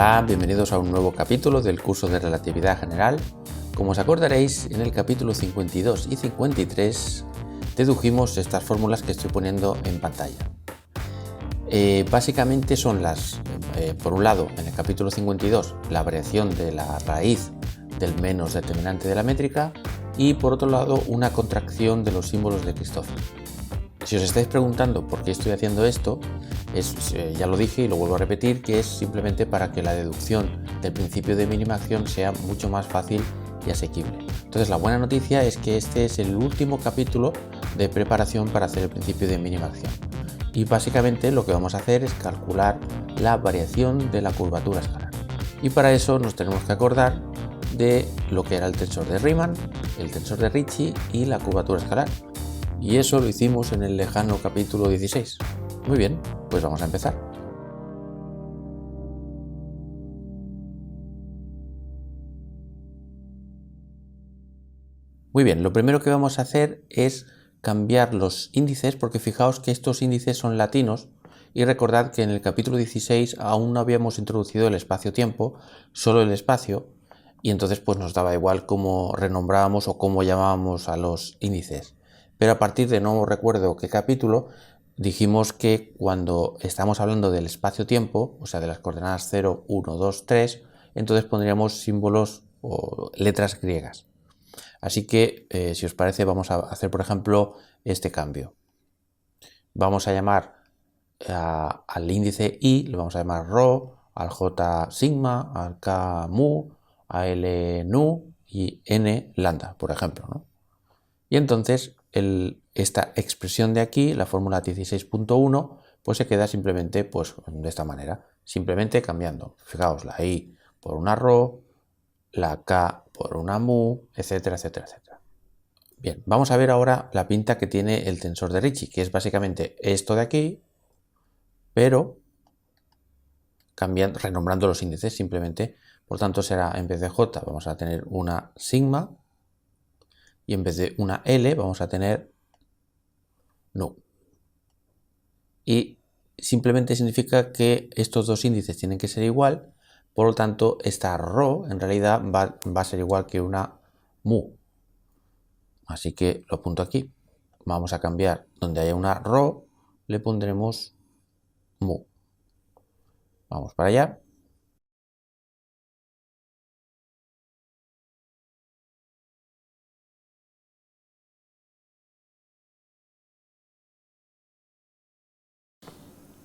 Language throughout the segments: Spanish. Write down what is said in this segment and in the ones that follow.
Hola, bienvenidos a un nuevo capítulo del curso de Relatividad General. Como os acordaréis, en el capítulo 52 y 53 dedujimos estas fórmulas que estoy poniendo en pantalla. Básicamente son por un lado, en el capítulo 52, la variación de la raíz del menos determinante de la métrica y por otro lado, una contracción de los símbolos de Christoffel. Si os estáis preguntando por qué estoy haciendo esto, ya lo dije y lo vuelvo a repetir, que es simplemente para que la deducción del principio de mínima acción sea mucho más fácil y asequible. Entonces la buena noticia es que este es el último capítulo de preparación para hacer el principio de mínima acción. Y básicamente lo que vamos a hacer es calcular la variación de la curvatura escalar. Y para eso nos tenemos que acordar de lo que era el tensor de Riemann, el tensor de Ricci y la curvatura escalar. Y eso lo hicimos en el lejano capítulo 16. Muy bien, pues vamos a empezar. Muy bien, lo primero que vamos a hacer es cambiar los índices, porque fijaos que estos índices son latinos y recordad que en el capítulo 16 aún no habíamos introducido el espacio-tiempo, solo el espacio, y entonces pues nos daba igual cómo renombrábamos o cómo llamábamos a los índices. Pero a partir de no recuerdo qué capítulo, dijimos que cuando estamos hablando del espacio-tiempo, o sea de las coordenadas 0, 1, 2, 3, entonces pondríamos símbolos o letras griegas. Así que, si os parece, vamos a hacer, por ejemplo, este cambio. Vamos a llamar al índice I, lo vamos a llamar ρ, al J sigma, al K mu, a L nu y N lambda, por ejemplo, ¿no? Y entonces esta expresión de aquí, la fórmula 16.1, pues se queda simplemente pues, de esta manera, simplemente cambiando. Fijaos, la I por una ρ, la K por una mu, etcétera, etcétera, etcétera. Bien, vamos a ver ahora la pinta que tiene el tensor de Ricci, que es básicamente esto de aquí, pero renombrando los índices simplemente. Por tanto, será en vez de J vamos a tener una sigma y en vez de una L vamos a tener nu. Y simplemente significa que estos dos índices tienen que ser igual, por lo tanto esta ρ en realidad va a ser igual que una mu. Así que lo apunto aquí. Vamos a cambiar donde haya una ρ, le pondremos mu. Vamos para allá.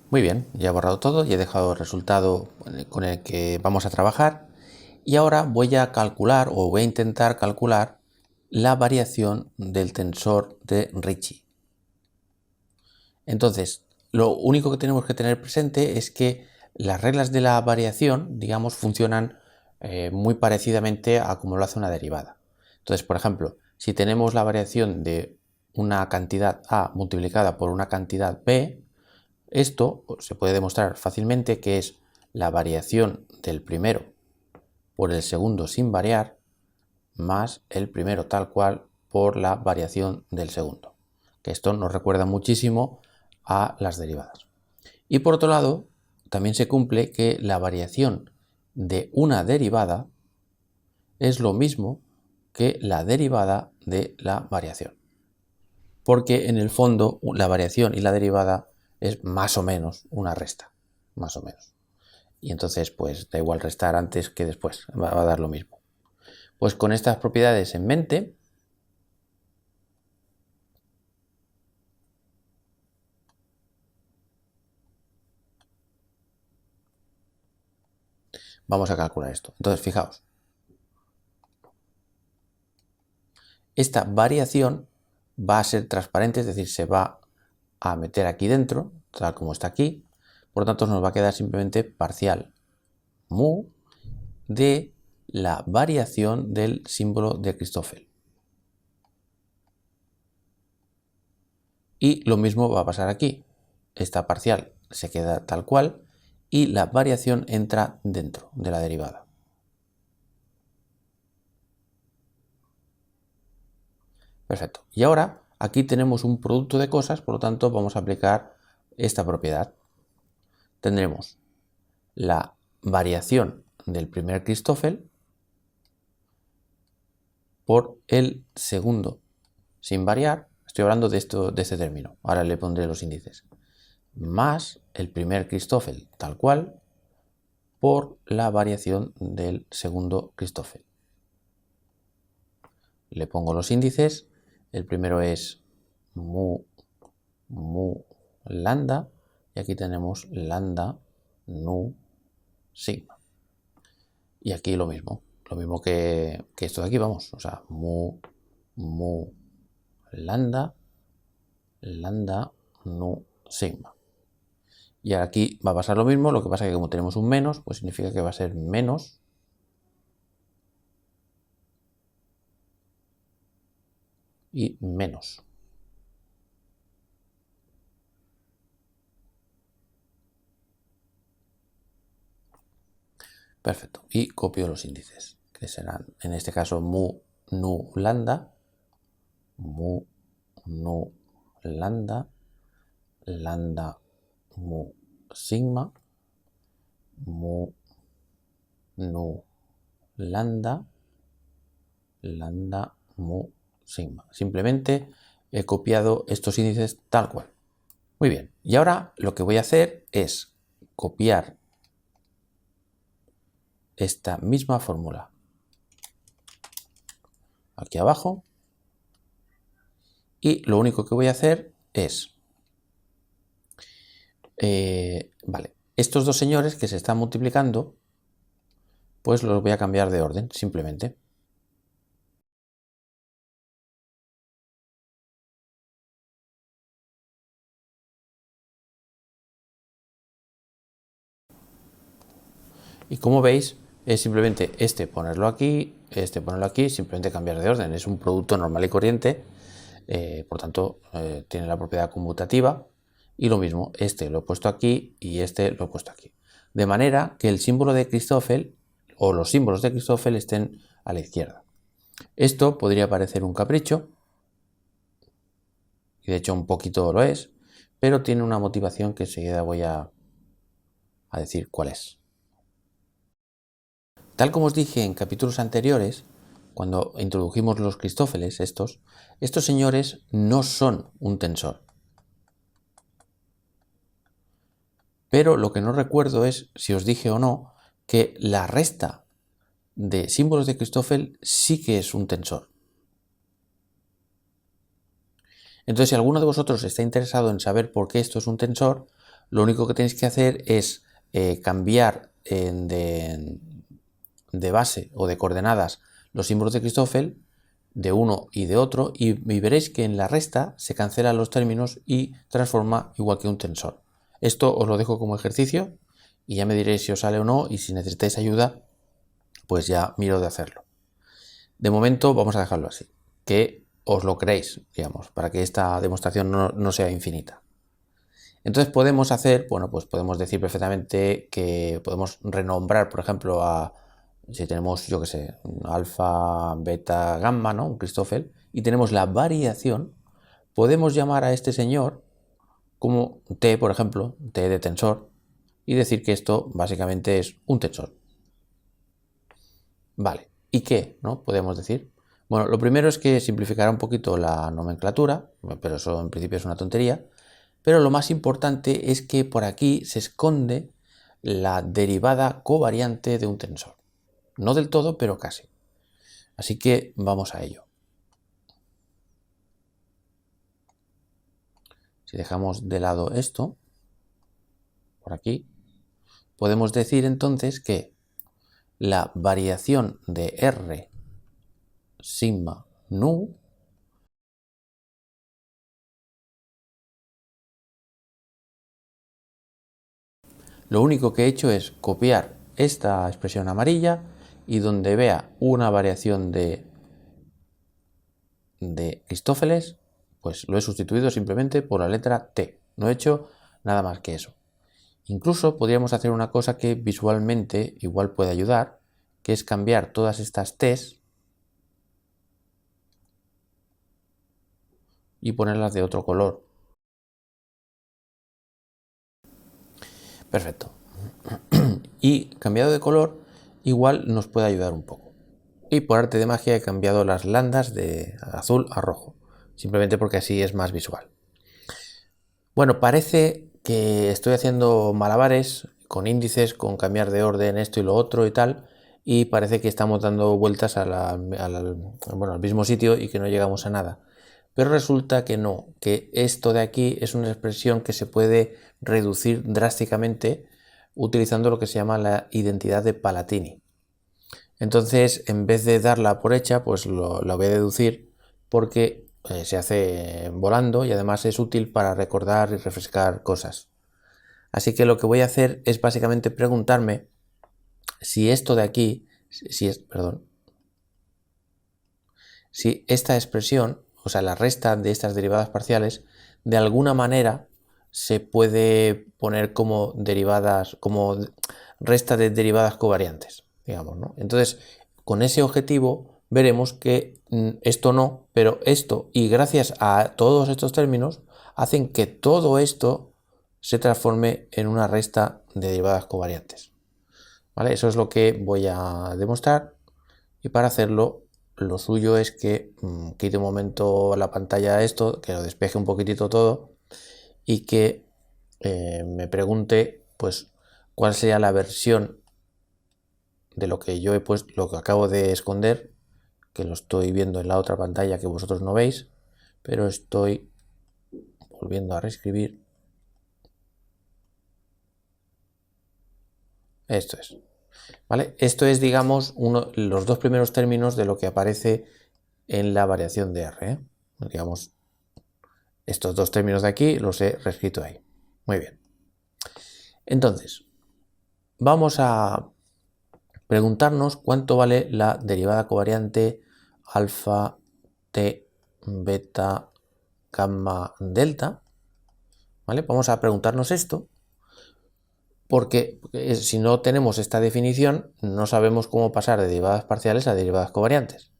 Muy bien, ya he borrado todo y he dejado el resultado con el que vamos a trabajar. Y ahora voy a calcular o voy a intentar calcular la variación del tensor de Ricci. Entonces, lo único que tenemos que tener presente es que las reglas de la variación, digamos, funcionan muy parecidamente a como lo hace una derivada. Entonces, por ejemplo, si tenemos la variación de una cantidad A multiplicada por una cantidad B, esto se puede demostrar fácilmente que es la variación del primero por el segundo sin variar más el primero tal cual por la variación del segundo. Que esto nos recuerda muchísimo a las derivadas. Y por otro lado, también se cumple que la variación de una derivada es lo mismo que la derivada de la variación. Porque en el fondo la variación y la derivada es más o menos una resta, más o menos. Y entonces pues da igual restar antes que después, va a dar lo mismo. Pues con estas propiedades en mente, vamos a calcular esto. Entonces, fijaos, esta variación va a ser transparente, es decir, se va a meter aquí dentro, tal como está aquí. Por lo tanto, nos va a quedar simplemente parcial mu de la variación del símbolo de Christoffel. Y lo mismo va a pasar aquí. Esta parcial se queda tal cual y la variación entra dentro de la derivada. Perfecto. Y ahora aquí tenemos un producto de cosas, por lo tanto vamos a aplicar esta propiedad. Tendremos la variación del primer Christoffel por el segundo sin variar. Estoy hablando de este término. Ahora le pondré los índices. Más el primer Christoffel tal cual por la variación del segundo Christoffel. Le pongo los índices. El primero es mu lambda y aquí tenemos lambda nu sigma. Y aquí lo mismo que esto de aquí, vamos, o sea, mu lambda nu sigma. Y aquí va a pasar lo mismo, lo que pasa es que como tenemos un menos, pues significa que va a ser menos y menos. Perfecto. Y copio los índices, que serán, en este caso, mu nu lambda, lambda mu sigma, mu nu lambda mu sigma. Simplemente he copiado estos índices tal cual. Muy bien. Y ahora lo que voy a hacer es copiar esta misma fórmula aquí abajo y lo único que voy a hacer es vale, estos dos señores que se están multiplicando, pues los voy a cambiar de orden, simplemente. Y como veis, es simplemente ponerlo aquí, ponerlo aquí, simplemente cambiar de orden. Es un producto normal y corriente, por tanto, tiene la propiedad conmutativa. Y lo mismo, lo he puesto aquí y lo he puesto aquí. De manera que el símbolo de Christoffel o los símbolos de Christoffel estén a la izquierda. Esto podría parecer un capricho, y de hecho un poquito lo es, pero tiene una motivación que enseguida voy a decir cuál es. Tal como os dije en capítulos anteriores, cuando introdujimos los Christoffeles, estos señores no son un tensor. Pero lo que no recuerdo es si os dije o no que la resta de símbolos de Christoffel sí que es un tensor. Entonces, si alguno de vosotros está interesado en saber por qué esto es un tensor, lo único que tenéis que hacer es cambiar de base o de coordenadas los símbolos de Christoffel de uno y de otro y veréis que en la resta se cancelan los términos y transforma igual que un tensor. Esto os lo dejo como ejercicio y ya me diréis si os sale o no, y si necesitáis ayuda pues ya miro de hacerlo. De momento vamos a dejarlo así, que os lo creéis, digamos, para que esta demostración no sea infinita. Entonces podemos hacer, bueno, pues podemos decir perfectamente que podemos renombrar, por ejemplo, si tenemos, yo que sé, alfa, beta, gamma, ¿no? Un Christoffel, y tenemos la variación, podemos llamar a este señor como t, por ejemplo, t de tensor, y decir que esto básicamente es un tensor. Vale, ¿y qué, no? Podemos decir. Bueno, lo primero es que simplificará un poquito la nomenclatura, pero eso en principio es una tontería. Pero lo más importante es que por aquí se esconde la derivada covariante de un tensor. No del todo, pero casi. Así que vamos a ello. Si dejamos de lado esto, por aquí, podemos decir entonces que la variación de R sigma nu lo único que he hecho es copiar esta expresión amarilla y donde vea una variación de Christoffel, pues lo he sustituido simplemente por la letra T. No he hecho nada más que eso. Incluso podríamos hacer una cosa que visualmente igual puede ayudar, que es cambiar todas estas T's y ponerlas de otro color. y cambiado de color igual nos puede ayudar un poco. Y por arte de magia he cambiado las landas de azul a rojo, simplemente porque así es más visual. Bueno, parece que estoy haciendo malabares con índices, con cambiar de orden esto y lo otro y tal, y parece que estamos dando vueltas al mismo sitio y que no llegamos a nada. Pero resulta que no, que esto de aquí es una expresión que se puede reducir drásticamente utilizando lo que se llama la identidad de Palatini. Entonces, en vez de darla por hecha, pues la voy a deducir porque se hace volando y además es útil para recordar y refrescar cosas. Así que lo que voy a hacer es básicamente preguntarme si esto de aquí, si esta expresión, o sea, la resta de estas derivadas parciales, de alguna manera se puede poner como derivadas, como resta de derivadas covariantes, digamos, ¿no? Entonces, con ese objetivo veremos que esto no, pero esto, y gracias a todos estos términos, hacen que todo esto se transforme en una resta de derivadas covariantes. ¿Vale? Eso es lo que voy a demostrar, y para hacerlo lo suyo es que quite un momento la pantalla esto, que lo despeje un poquitito todo y que me pregunte pues cuál sería la versión de lo que yo he puesto, lo que acabo de esconder, que lo estoy viendo en la otra pantalla que vosotros no veis, pero estoy volviendo a reescribir. Esto es. ¿Vale? Esto es, digamos, los dos primeros términos de lo que aparece en la variación de R. Digamos, estos dos términos de aquí los he reescrito ahí. Muy bien. Entonces, vamos a preguntarnos cuánto vale la derivada covariante alfa, t, beta, gamma, delta. ¿Vale? Vamos a preguntarnos esto porque si no tenemos esta definición no sabemos cómo pasar de derivadas parciales a derivadas covariantes.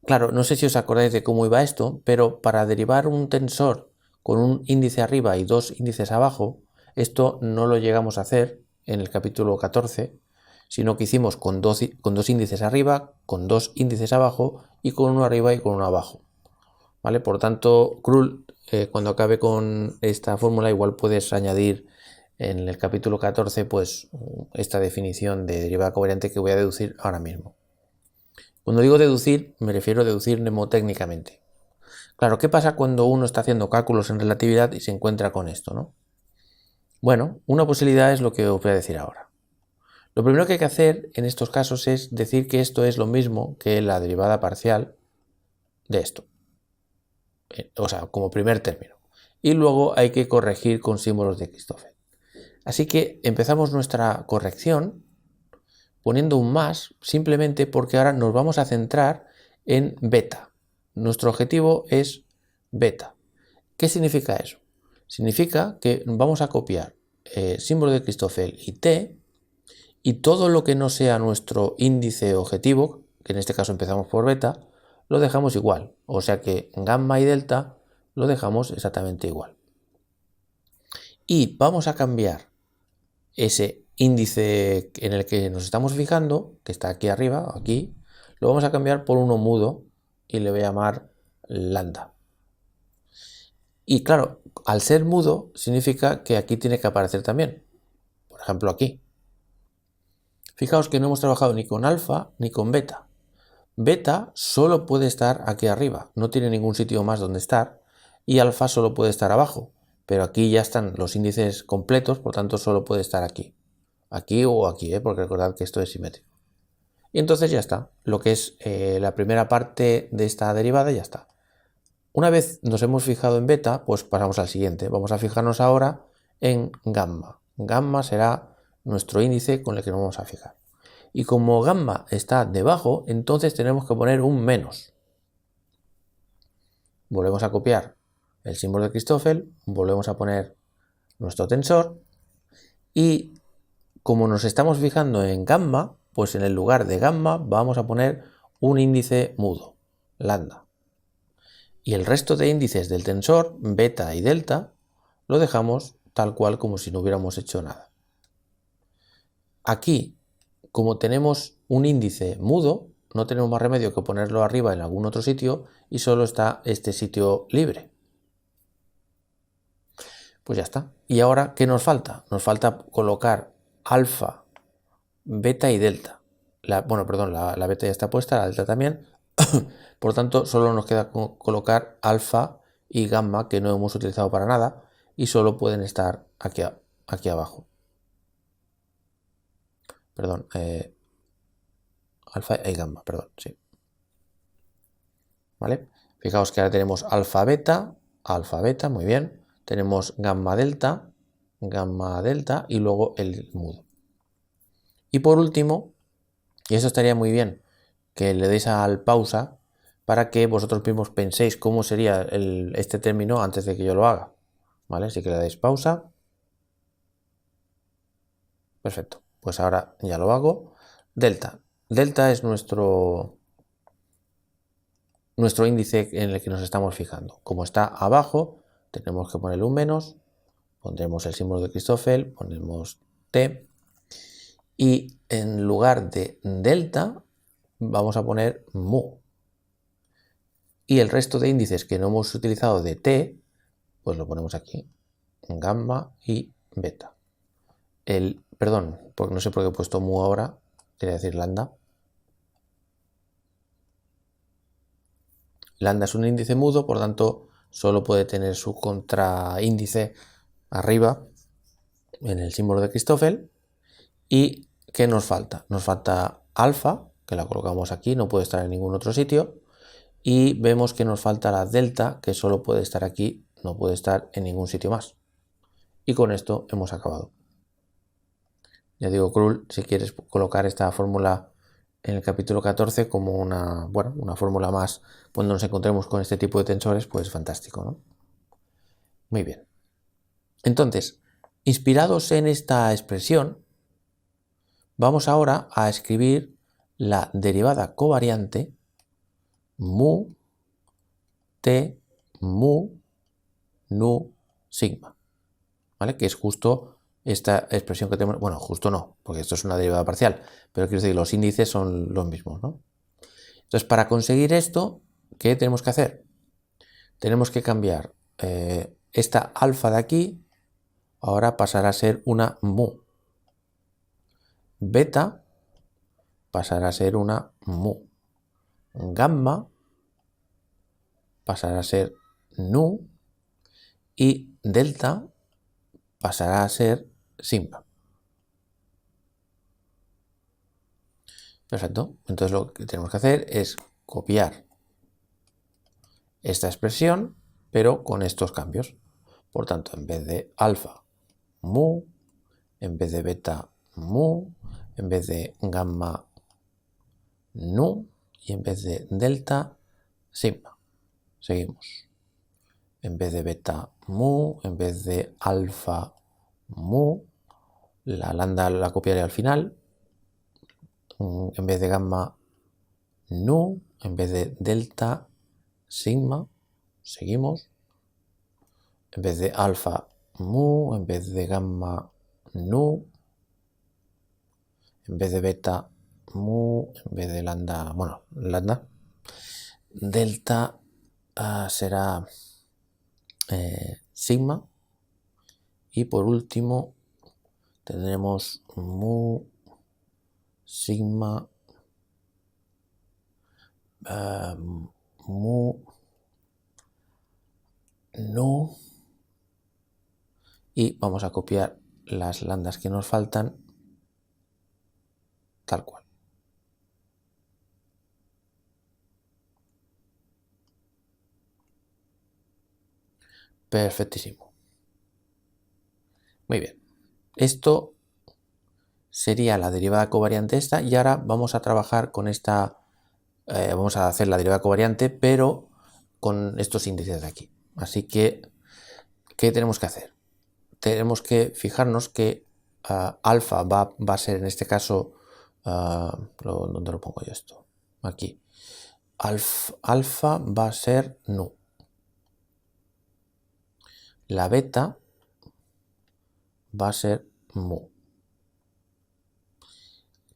Claro, no sé si os acordáis de cómo iba esto, pero para derivar un tensor con un índice arriba y dos índices abajo, esto no lo llegamos a hacer en el capítulo 14, sino que hicimos con dos índices arriba, con dos índices abajo y con uno arriba y con uno abajo. ¿Vale? Por tanto, Krull, cuando acabe con esta fórmula, igual puedes añadir en el capítulo 14 pues esta definición de derivada covariante que voy a deducir ahora mismo. Cuando digo deducir, me refiero a deducir mnemotécnicamente. Claro, ¿qué pasa cuando uno está haciendo cálculos en relatividad y se encuentra con esto, ¿no? Bueno, una posibilidad es lo que os voy a decir ahora. Lo primero que hay que hacer en estos casos es decir que esto es lo mismo que la derivada parcial de esto. O sea, como primer término. Y luego hay que corregir con símbolos de Christoffel. Así que empezamos nuestra corrección poniendo un más, simplemente porque ahora nos vamos a centrar en beta. Nuestro objetivo es beta. ¿Qué significa eso? Significa que vamos a copiar símbolo de Christoffel y t, y todo lo que no sea nuestro índice objetivo, que en este caso empezamos por beta, lo dejamos igual. O sea que gamma y delta lo dejamos exactamente igual. Y vamos a cambiar ese índice en el que nos estamos fijando, que está aquí arriba, aquí, lo vamos a cambiar por uno mudo y le voy a llamar lambda. Y claro, al ser mudo significa que aquí tiene que aparecer también. Por ejemplo, aquí. Fijaos que no hemos trabajado ni con alfa ni con beta. Beta solo puede estar aquí arriba, no tiene ningún sitio más donde estar, y alfa solo puede estar abajo, pero aquí ya están los índices completos, por tanto solo puede estar aquí. Aquí o aquí, porque recordad que esto es simétrico. Y entonces ya está, lo que es la primera parte de esta derivada ya está. Una vez nos hemos fijado en beta, pues pasamos al siguiente. Vamos a fijarnos ahora en gamma. Gamma será nuestro índice con el que nos vamos a fijar. Y como gamma está debajo, entonces tenemos que poner un menos. Volvemos a copiar el símbolo de Christoffel, volvemos a poner nuestro tensor y como nos estamos fijando en gamma, pues en el lugar de gamma vamos a poner un índice mudo, lambda. Y el resto de índices del tensor, beta y delta, lo dejamos tal cual como si no hubiéramos hecho nada. Aquí, como tenemos un índice mudo, no tenemos más remedio que ponerlo arriba en algún otro sitio y solo está este sitio libre. Pues ya está. ¿Y ahora qué nos falta? Nos falta colocar alfa, beta y delta. Bueno, perdón, la beta ya está puesta, la delta también. Por tanto, solo nos queda colocar alfa y gamma, que no hemos utilizado para nada, y solo pueden estar aquí abajo. Perdón, alfa y gamma, perdón, sí. ¿Vale? Fijaos que ahora tenemos alfa beta, muy bien. Tenemos gamma delta y luego el mudo. Y por último, y eso estaría muy bien, que le deis al pausa para que vosotros mismos penséis cómo sería este término antes de que yo lo haga. ¿Vale? Así que le dais pausa. Perfecto. Pues ahora ya lo hago. Delta. Delta es nuestro índice en el que nos estamos fijando. Como está abajo, tenemos que ponerle un menos. Pondremos el símbolo de Christoffel, ponemos T. Y en lugar de delta, vamos a poner mu. Y el resto de índices que no hemos utilizado de T, pues lo ponemos aquí, gamma y beta. Perdón, porque no sé por qué he puesto mu ahora, quería decir lambda. Lambda es un índice mudo, por tanto, solo puede tener su contraíndice arriba en el símbolo de Christoffel. ¿Y qué nos falta? Nos falta alfa, que la colocamos aquí, no puede estar en ningún otro sitio. Y vemos que nos falta la delta, que solo puede estar aquí, no puede estar en ningún sitio más. Y con esto hemos acabado. Ya digo, Krull, si quieres colocar esta fórmula en el capítulo 14 como una fórmula más cuando nos encontremos con este tipo de tensores, pues fantástico, ¿no? Muy bien. Entonces, inspirados en esta expresión, vamos ahora a escribir la derivada covariante mu t mu nu sigma, ¿vale? Que es justo esta expresión que tenemos, bueno, justo no, porque esto es una derivada parcial, pero quiero decir, los índices son los mismos, ¿no? Entonces, para conseguir esto, ¿qué tenemos que hacer? Tenemos que cambiar esta alfa de aquí, ahora pasará a ser una mu. Beta pasará a ser una mu. Gamma pasará a ser nu. Y delta pasará a ser sigma. Perfecto. Entonces lo que tenemos que hacer es copiar esta expresión, pero con estos cambios. Por tanto, en vez de alfa, mu, en vez de beta, mu, en vez de gamma, nu, y en vez de delta, sigma. Seguimos. En vez de beta, mu, en vez de alfa, mu, la lambda la copiaré al final. En vez de gamma, nu, en vez de delta, sigma, seguimos. En vez de alfa, mu, en vez de gamma, nu, en vez de beta, mu, en vez de lambda, bueno, lambda, delta será sigma, y por último tendremos mu, sigma, mu, nu, y vamos a copiar las lambdas que nos faltan tal cual. Perfectísimo. Muy bien. Esto sería la derivada covariante esta, y ahora vamos a trabajar con esta, vamos a hacer la derivada covariante, pero con estos índices de aquí. Así que, ¿qué tenemos que hacer? Tenemos que fijarnos que alfa va a ser en este caso, ¿dónde lo pongo yo esto? Aquí. Alfa va a ser nu. La beta va a ser mu.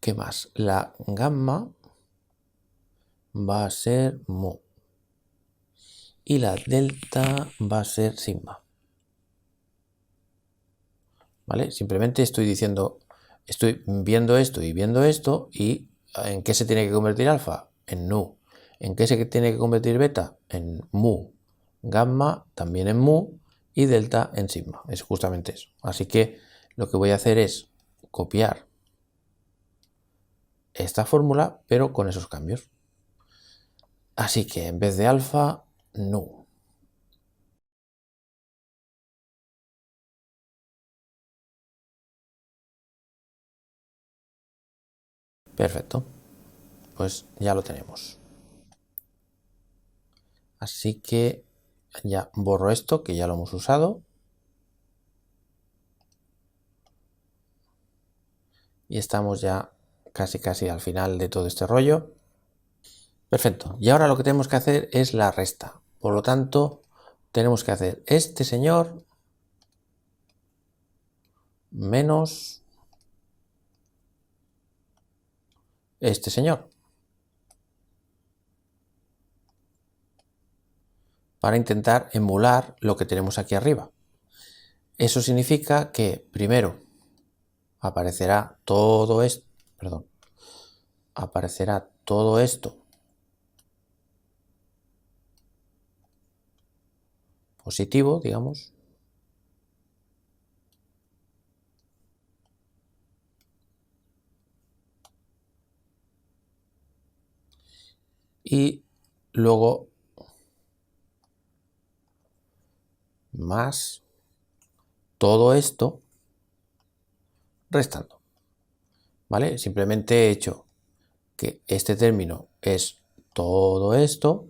¿Qué más? La gamma va a ser mu. Y la delta va a ser sigma. ¿Vale? Simplemente estoy diciendo, estoy viendo esto y viendo esto, y ¿en qué se tiene que convertir alfa? En nu. ¿En qué se tiene que convertir beta? En mu. Gamma también en mu y delta en sigma. Es justamente eso. Así que lo que voy a hacer es copiar esta fórmula, pero con esos cambios. Así que en vez de alfa, nu. Perfecto. Pues ya lo tenemos. Así que ya borro esto, que ya lo hemos usado. Y estamos ya casi al final de todo este rollo. Perfecto. Y ahora lo que tenemos que hacer es la resta. Por lo tanto, tenemos que hacer este señor menos este señor, para intentar emular lo que tenemos aquí arriba. Eso significa que primero aparecerá todo esto, aparecerá todo esto positivo, digamos. Y luego más todo esto restando. ¿Vale? Simplemente he hecho que este término es todo esto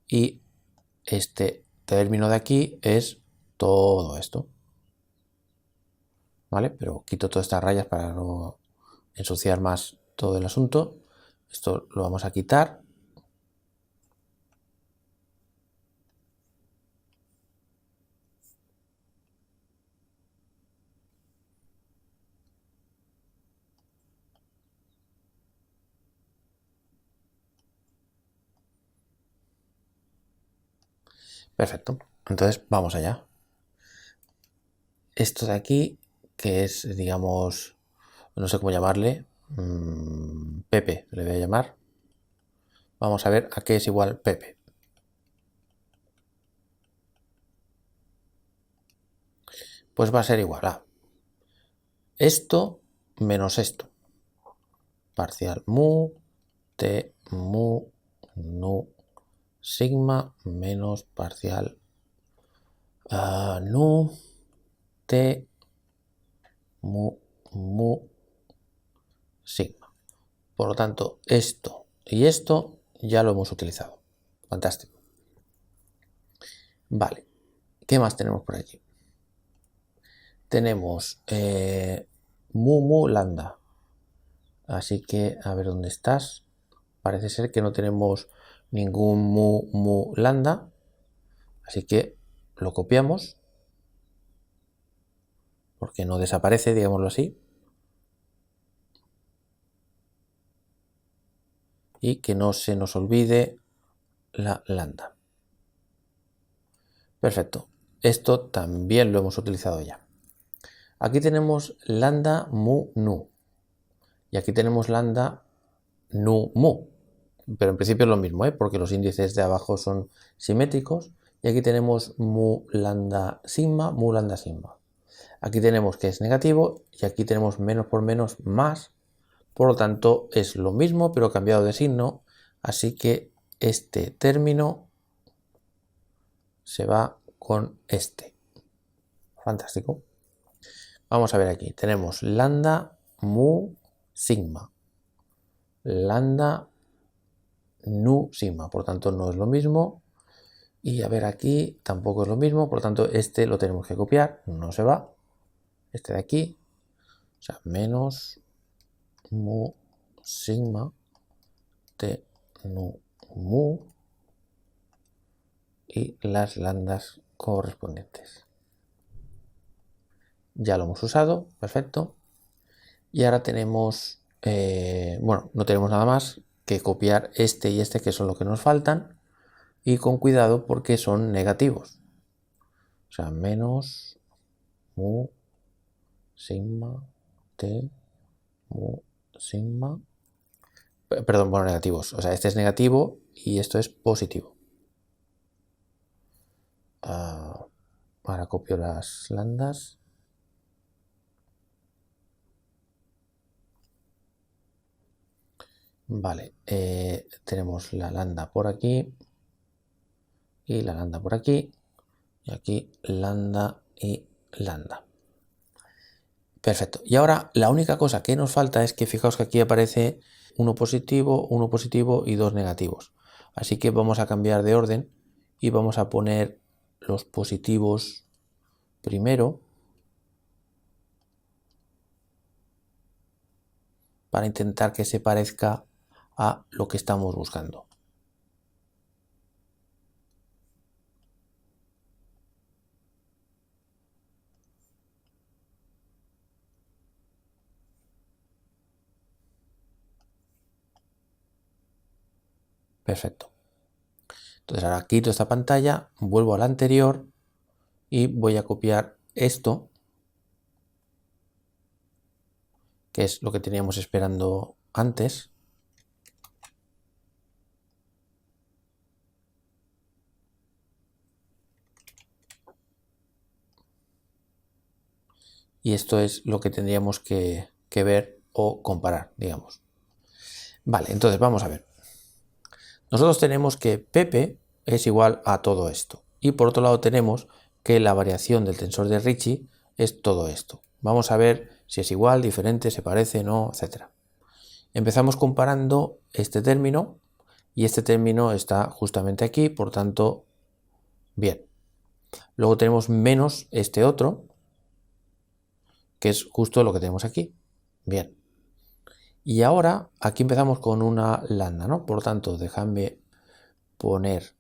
y este término de aquí es todo esto. ¿Vale? Pero quito todas estas rayas para no ensuciar más todo el asunto. Esto lo vamos a quitar. Perfecto. Entonces vamos allá. Esto de aquí, que es, digamos, no sé cómo llamarle, Pepe, le voy a llamar. Vamos a ver a qué es igual Pepe. Pues va a ser igual a esto menos esto. Parcial mu, t, mu, nu, sigma menos parcial nu, t, mu, sigma. Por lo tanto, esto y esto ya lo hemos utilizado. Fantástico. Vale. ¿Qué más tenemos por aquí? Tenemos mu lambda. Así que a ver dónde estás. Parece ser que no tenemos ningún mu lambda. Así que lo copiamos. Porque no desaparece, digámoslo así. Y que no se nos olvide la lambda. Perfecto. Esto también lo hemos utilizado ya. Aquí tenemos lambda mu nu. Y aquí tenemos lambda nu mu. Pero en principio es lo mismo, porque los índices de abajo son simétricos. Y aquí tenemos mu lambda sigma, mu lambda sigma. Aquí tenemos que es negativo y aquí tenemos menos por menos más. Por lo tanto es lo mismo pero cambiado de signo. Así que este término se va con este. Fantástico. Vamos a ver aquí. Tenemos lambda mu sigma. Lambda nu sigma. Por tanto no es lo mismo. Y a ver aquí tampoco es lo mismo. Por lo tanto este lo tenemos que copiar. No se va. Este de aquí. O sea, menos mu sigma t nu mu y las lambdas correspondientes. Ya lo hemos usado, perfecto. Y ahora tenemos, bueno, no tenemos nada más que copiar este y este que son los que nos faltan. Y con cuidado porque son negativos. O sea, menos mu sigma t mu sigma. Perdón, bueno, negativos. O sea, este es negativo y esto es positivo. Ahora copio las lambdas. Vale, tenemos la lambda por aquí y la lambda por aquí y aquí lambda y lambda. Perfecto. Y ahora la única cosa que nos falta es que fijaos que aquí aparece uno positivo y dos negativos. Así que vamos a cambiar de orden y vamos a poner los positivos primero para intentar que se parezca a lo que estamos buscando. Perfecto. Entonces ahora quito esta pantalla, vuelvo a la anterior y voy a copiar esto, que es lo que teníamos esperando antes. Y esto es lo que tendríamos que ver o comparar, digamos. Vale, entonces vamos a ver. Nosotros tenemos que Pepe es igual a todo esto. Y por otro lado tenemos que la variación del tensor de Ricci es todo esto. Vamos a ver si es igual, diferente, se parece, no, etc. Empezamos comparando este término y este término está justamente aquí, por tanto, bien. Luego tenemos menos este otro, que es justo lo que tenemos aquí. Bien. Y ahora aquí empezamos con una lambda, ¿no? Por tanto, déjame poner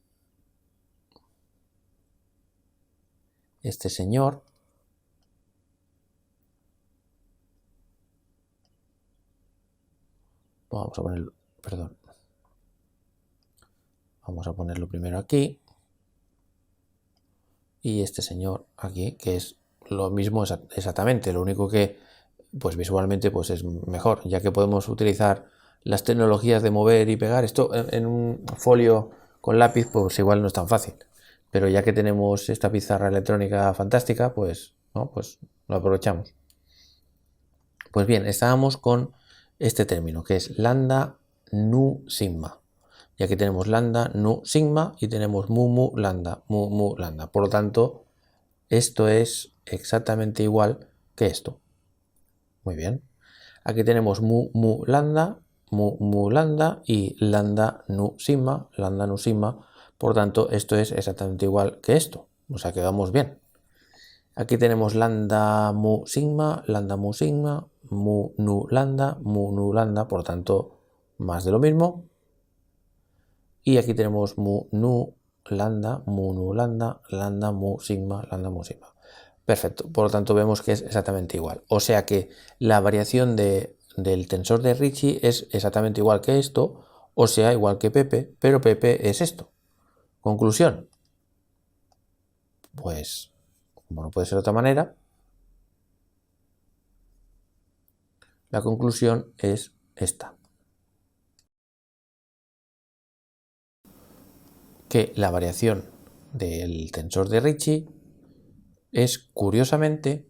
este señor. Vamos a ponerlo, perdón. Vamos a ponerlo primero aquí. Y este señor aquí, que es lo mismo exactamente, lo único que pues visualmente pues es mejor, ya que podemos utilizar las tecnologías de mover y pegar. Esto en un folio con lápiz pues igual no es tan fácil, pero ya que tenemos esta pizarra electrónica fantástica, pues, ¿no? Pues lo aprovechamos. Pues bien, estábamos con este término que es lambda nu sigma. Y aquí tenemos lambda nu sigma y tenemos mu lambda, mu lambda. Por lo tanto, esto es exactamente igual que esto. Muy bien. Aquí tenemos mu lambda y lambda nu sigma. Por tanto, esto es exactamente igual que esto. O sea que vamos bien. Aquí tenemos lambda mu sigma, mu nu lambda, por tanto, más de lo mismo. Y aquí tenemos mu nu lambda, lambda mu sigma, Perfecto, por lo tanto vemos que es exactamente igual. O sea que la variación del tensor de Ricci es exactamente igual que esto, o sea, igual que Pepe, pero Pepe es esto. Conclusión. Pues, como no puede ser de otra manera, la conclusión es esta. Que la variación del tensor de Ricci es, curiosamente,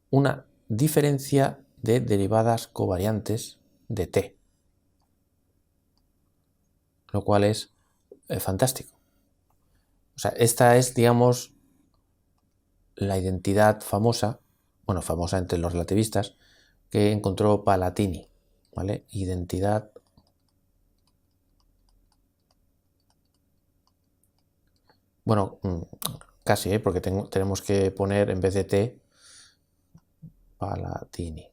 una diferencia de derivadas covariantes de t, lo cual es fantástico. O sea, esta es, digamos, la identidad famosa, bueno, famosa entre los relativistas, que encontró Palatini, ¿vale? Identidad bueno, casi, porque tenemos que poner en vez de t Palatini.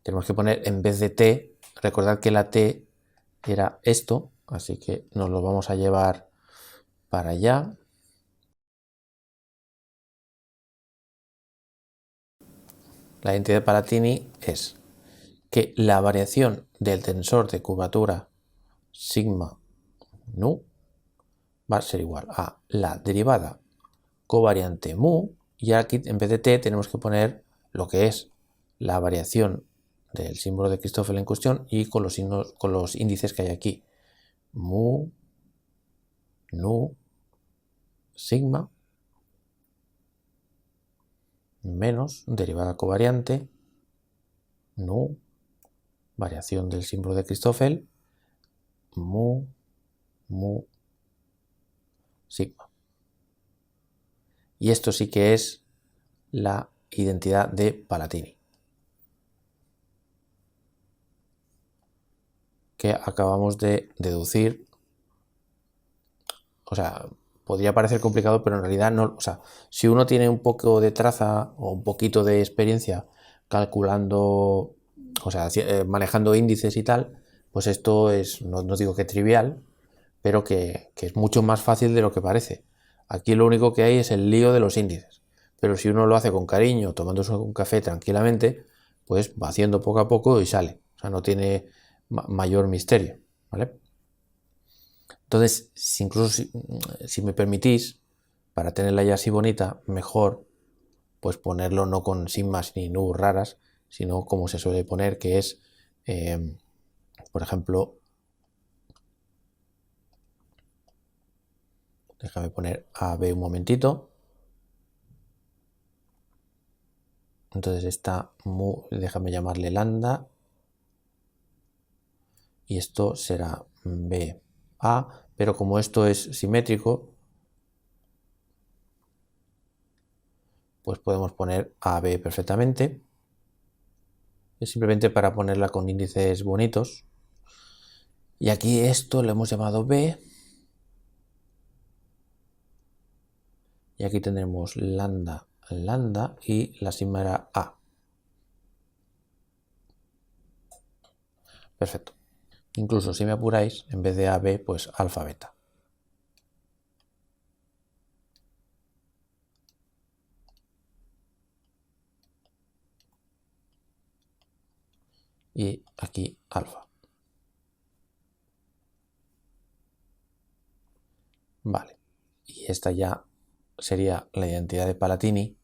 Tenemos que poner en vez de t, recordad que la t era esto, así que nos lo vamos a llevar para allá. la identidad de Palatini es que la variación del tensor de curvatura sigma nu va a ser igual a la derivada covariante mu, y aquí en vez de t tenemos que poner lo que es la variación del símbolo de Christoffel en cuestión y con los índices que hay aquí. Mu, nu, sigma, menos derivada covariante, nu, variación del símbolo de Christoffel, mu, sigma. Y esto sí que es la identidad de Palatini, que acabamos de deducir. O sea, podría parecer complicado, pero en realidad no. O sea, si uno tiene un poco de traza o un poquito de experiencia calculando, o sea, manejando índices y tal, pues esto es, no digo que trivial, pero que es mucho más fácil de lo que parece. Aquí lo único que hay es el lío de los índices, pero si uno lo hace con cariño, tomándose un café tranquilamente, pues va haciendo poco a poco y sale. O sea, no tiene mayor misterio, ¿vale? Entonces, incluso si me permitís, para tenerla ya así bonita, mejor pues ponerlo no con sigmas ni nu raras, sino como se suele poner, que es, por ejemplo, déjame poner AB un momentito. Entonces esta mu, déjame llamarle lambda, y esto será BA, pero como esto es simétrico, pues podemos poner AB perfectamente. Es simplemente para ponerla con índices bonitos. Y aquí esto lo hemos llamado B. Y aquí tendremos lambda, lambda, y la sigma era A. Perfecto. Incluso si me apuráis, en vez de AB, pues alfa beta. Y aquí alfa. Vale. Y esta ya sería la identidad de Palatini,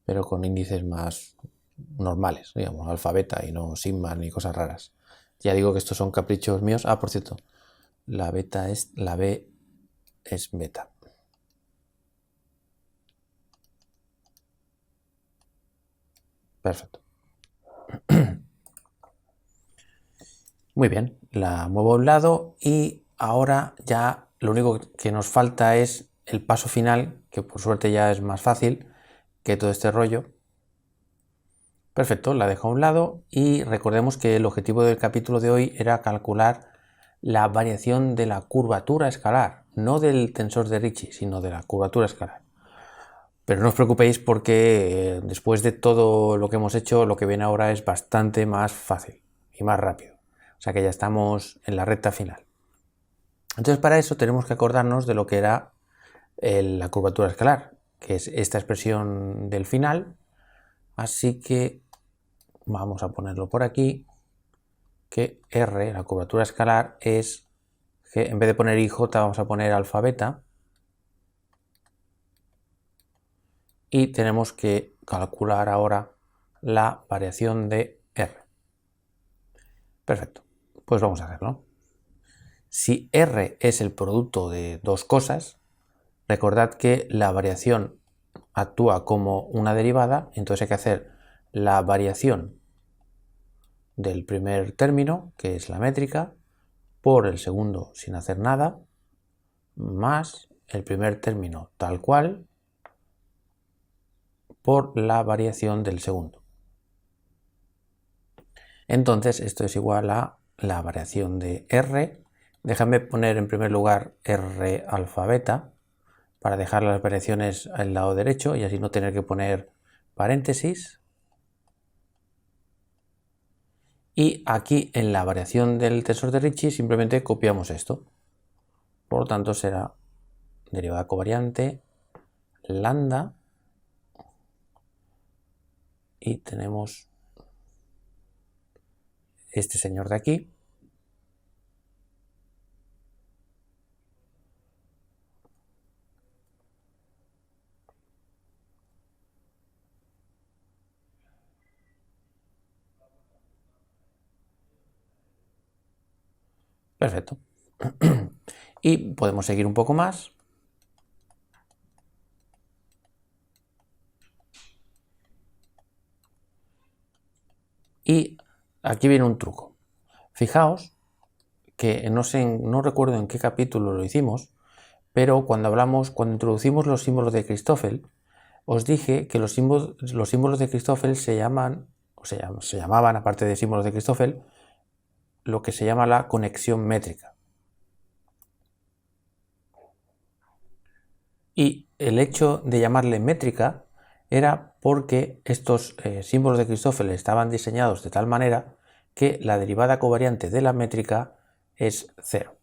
pero con índices más normales, digamos, alfa beta y no sigma ni cosas raras. Ya digo que estos son caprichos míos. Ah, por cierto, la B es beta. Perfecto. Muy bien, la muevo a un lado y ahora ya lo único que nos falta es el paso final, que por suerte ya es más fácil que todo este rollo. Perfecto, la dejo a un lado y recordemos que el objetivo del capítulo de hoy era calcular la variación de la curvatura escalar, no del tensor de Ricci, sino de la curvatura escalar. Pero no os preocupéis porque después de todo lo que hemos hecho, lo que viene ahora es bastante más fácil y más rápido. O sea que ya estamos en la recta final. Entonces para eso tenemos que acordarnos de lo que era la curvatura escalar, que es esta expresión del final. Así que vamos a ponerlo por aquí, que R, la curvatura escalar, es que en vez de poner IJ vamos a poner alfa beta. Y tenemos que calcular ahora la variación de R. Perfecto, pues vamos a hacerlo. Si R es el producto de dos cosas, recordad que la variación actúa como una derivada, entonces hay que hacer la variación del primer término, que es la métrica, por el segundo sin hacer nada, más el primer término tal cual, por la variación del segundo. Entonces esto es igual a la variación de R. Déjame poner en primer lugar R alfa beta para dejar las variaciones al lado derecho y así no tener que poner paréntesis. Y aquí en la variación del tensor de Ricci simplemente copiamos esto. Por lo tanto será derivada covariante lambda y tenemos este señor de aquí. Perfecto. Y podemos seguir un poco más. Y aquí viene un truco. Fijaos que no recuerdo en qué capítulo lo hicimos, pero cuando introducimos los símbolos de Christoffel, os dije que los símbolos de Christoffel se llamaban, aparte de símbolos de Christoffel, lo que se llama la conexión métrica. Y el hecho de llamarle métrica era porque estos símbolos de Christoffel estaban diseñados de tal manera que la derivada covariante de la métrica es 0.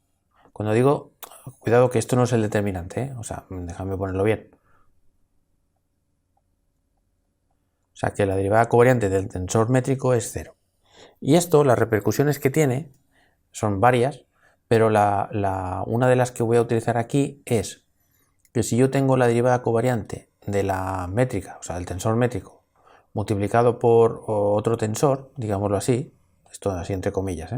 Cuando digo, cuidado que esto no es el determinante, ¿eh? O sea, déjame ponerlo bien. O sea, que la derivada covariante del tensor métrico es 0. Y esto, las repercusiones que tiene, son varias, pero una de las que voy a utilizar aquí es que si yo tengo la derivada covariante de la métrica, o sea, del tensor métrico, multiplicado por otro tensor, digámoslo así, esto así entre comillas,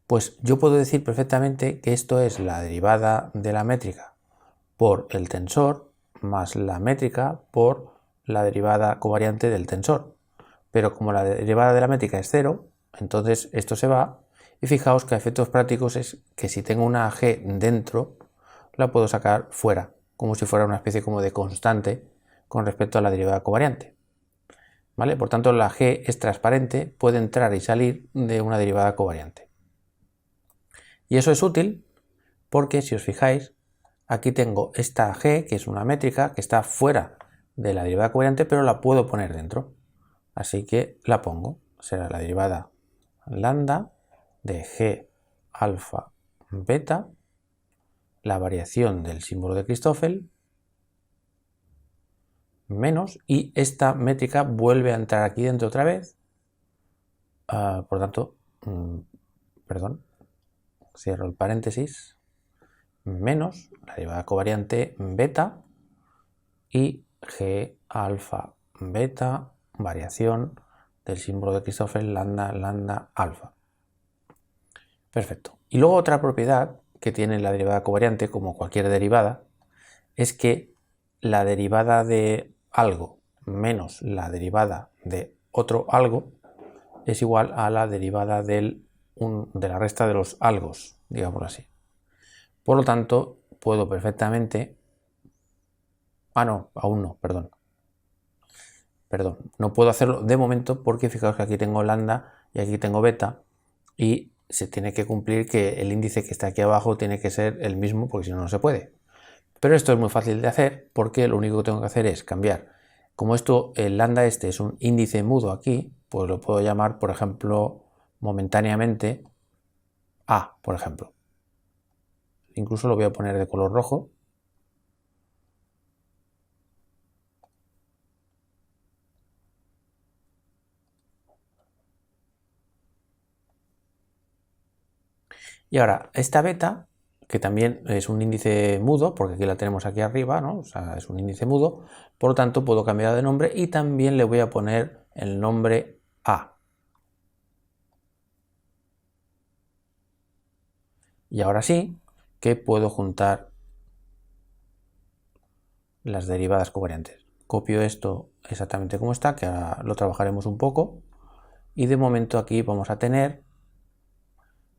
pues yo puedo decir perfectamente que esto es la derivada de la métrica por el tensor más la métrica por la derivada covariante del tensor. Pero como la derivada de la métrica es 0, entonces esto se va. Y fijaos que a efectos prácticos es que si tengo una g dentro, la puedo sacar fuera, como si fuera una especie como de constante con respecto a la derivada covariante. ¿Vale? Por tanto, la g es transparente, puede entrar y salir de una derivada covariante. Y eso es útil porque, si os fijáis, aquí tengo esta g, que es una métrica, que está fuera de la derivada covariante, pero la puedo poner dentro. Así que la pongo. Será la derivada lambda de g alfa beta, la variación del símbolo de Christoffel, menos, y esta métrica vuelve a entrar aquí dentro otra vez. Por tanto, perdón, cierro el paréntesis, menos la derivada covariante beta y g alfa beta, variación del símbolo de Christoffel lambda alfa. Perfecto. Y luego otra propiedad que tiene la derivada covariante, como cualquier derivada, es que la derivada de algo menos la derivada de otro algo es igual a la derivada de la resta de los algos, digámoslo así. Por lo tanto, puedo perfectamente... no, aún no, perdón. No puedo hacerlo de momento porque fijaos que aquí tengo lambda y aquí tengo beta y se tiene que cumplir que el índice que está aquí abajo tiene que ser el mismo, porque si no, no se puede. Pero esto es muy fácil de hacer porque lo único que tengo que hacer es cambiar. Como el lambda este es un índice mudo aquí, pues lo puedo llamar, por ejemplo, momentáneamente A, por ejemplo. Incluso lo voy a poner de color rojo. Y ahora, esta beta, que también es un índice mudo, porque aquí la tenemos aquí arriba, ¿no? O sea, es un índice mudo, por lo tanto puedo cambiar de nombre y también le voy a poner el nombre A. Y ahora sí que puedo juntar las derivadas covariantes. Copio esto exactamente como está, que ahora lo trabajaremos un poco. Y de momento aquí vamos a tener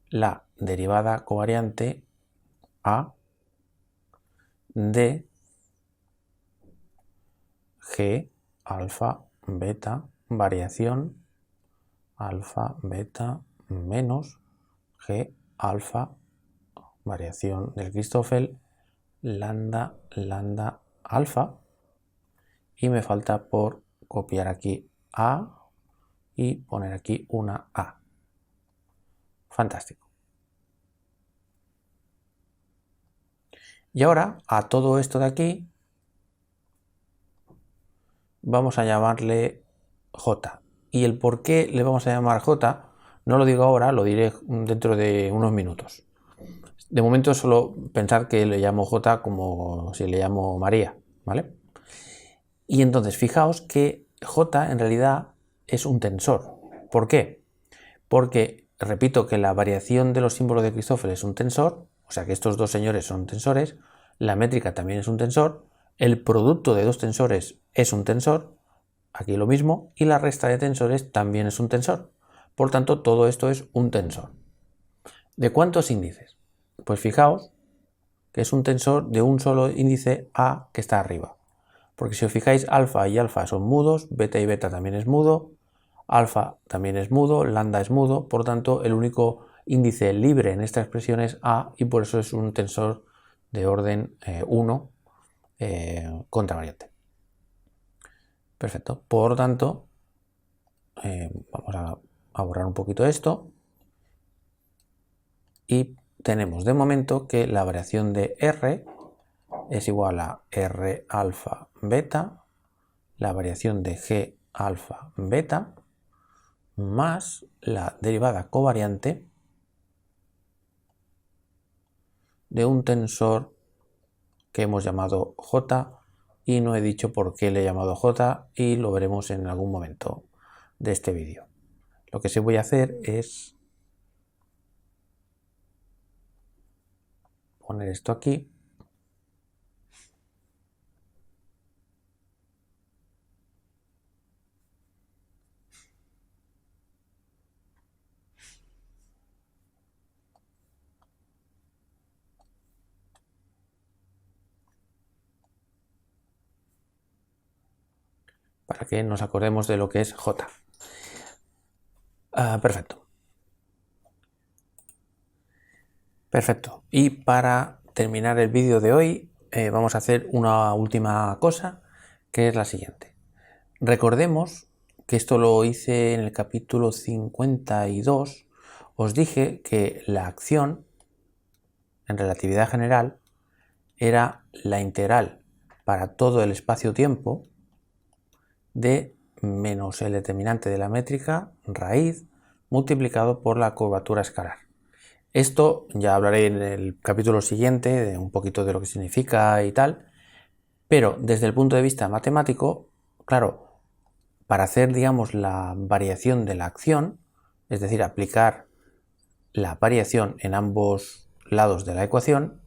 la derivada covariante A de G alfa beta variación alfa beta menos G alfa variación del Christoffel lambda alfa, y me falta por copiar aquí A y poner aquí una A. Fantástico. Y ahora a todo esto de aquí vamos a llamarle j. Y el por qué le vamos a llamar j no lo digo ahora, lo diré dentro de unos minutos. De momento solo pensar que le llamo j como si le llamo María, ¿vale? Y entonces fijaos que j en realidad es un tensor. ¿Por qué? Porque repito que la variación de los símbolos de Christoffel es un tensor, o sea que estos dos señores son tensores, la métrica también es un tensor, el producto de dos tensores es un tensor, aquí lo mismo, y la resta de tensores también es un tensor. Por tanto, todo esto es un tensor. ¿De cuántos índices? Pues fijaos que es un tensor de un solo índice A que está arriba. Porque si os fijáis, alfa y alfa son mudos, beta y beta también es mudo, alfa también es mudo, lambda es mudo, por tanto el único índice libre en esta expresión es A y por eso es un tensor de orden 1 contravariante. Perfecto, por tanto vamos a borrar un poquito esto y tenemos de momento que la variación de R es igual a R alfa beta, la variación de G alfa beta, más la derivada covariante de un tensor que hemos llamado J y no he dicho por qué le he llamado J y lo veremos en algún momento de este vídeo. Lo que sí voy a hacer es poner esto aquí para que nos acordemos de lo que es J. Perfecto. Perfecto. Y para terminar el vídeo de hoy vamos a hacer una última cosa, que es la siguiente. Recordemos que esto lo hice en el capítulo 52. Os dije que la acción en relatividad general era la integral para todo el espacio-tiempo de menos el determinante de la métrica raíz multiplicado por la curvatura escalar. Esto ya hablaré en el capítulo siguiente de un poquito de lo que significa y tal, pero desde el punto de vista matemático, claro, para hacer, digamos, la variación de la acción, es decir, aplicar la variación en ambos lados de la ecuación,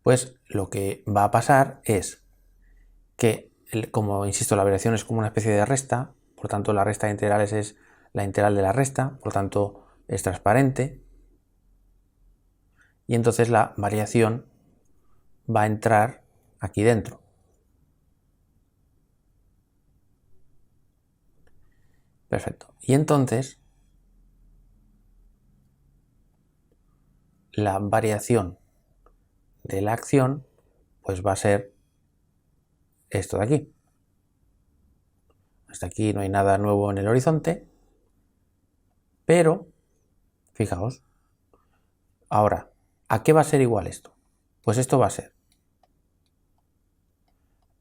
pues lo que va a pasar es que, como insisto, la variación es como una especie de resta, por tanto la resta de integrales es la integral de la resta, por tanto es transparente, y entonces la variación va a entrar aquí dentro. Perfecto. Y entonces la variación de la acción pues va a ser esto de aquí. Hasta aquí no hay nada nuevo en el horizonte, pero fijaos, ahora, ¿a qué va a ser igual esto? Pues esto va a ser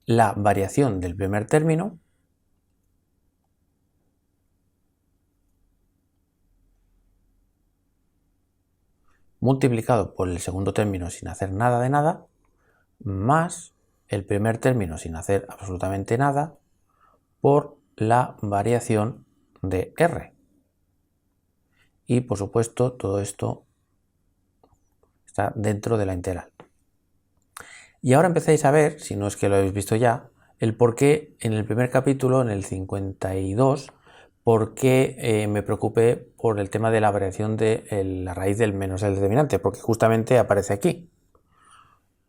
la variación del primer término multiplicado por el segundo término sin hacer nada de nada, más el primer término sin hacer absolutamente nada, por la variación de R. Y por supuesto todo esto está dentro de la integral. Y ahora empezáis a ver, si no es que lo habéis visto ya, el por qué en el primer capítulo, en el 52, por qué me preocupé por el tema de la variación de la raíz del menos el determinante, porque justamente aparece aquí.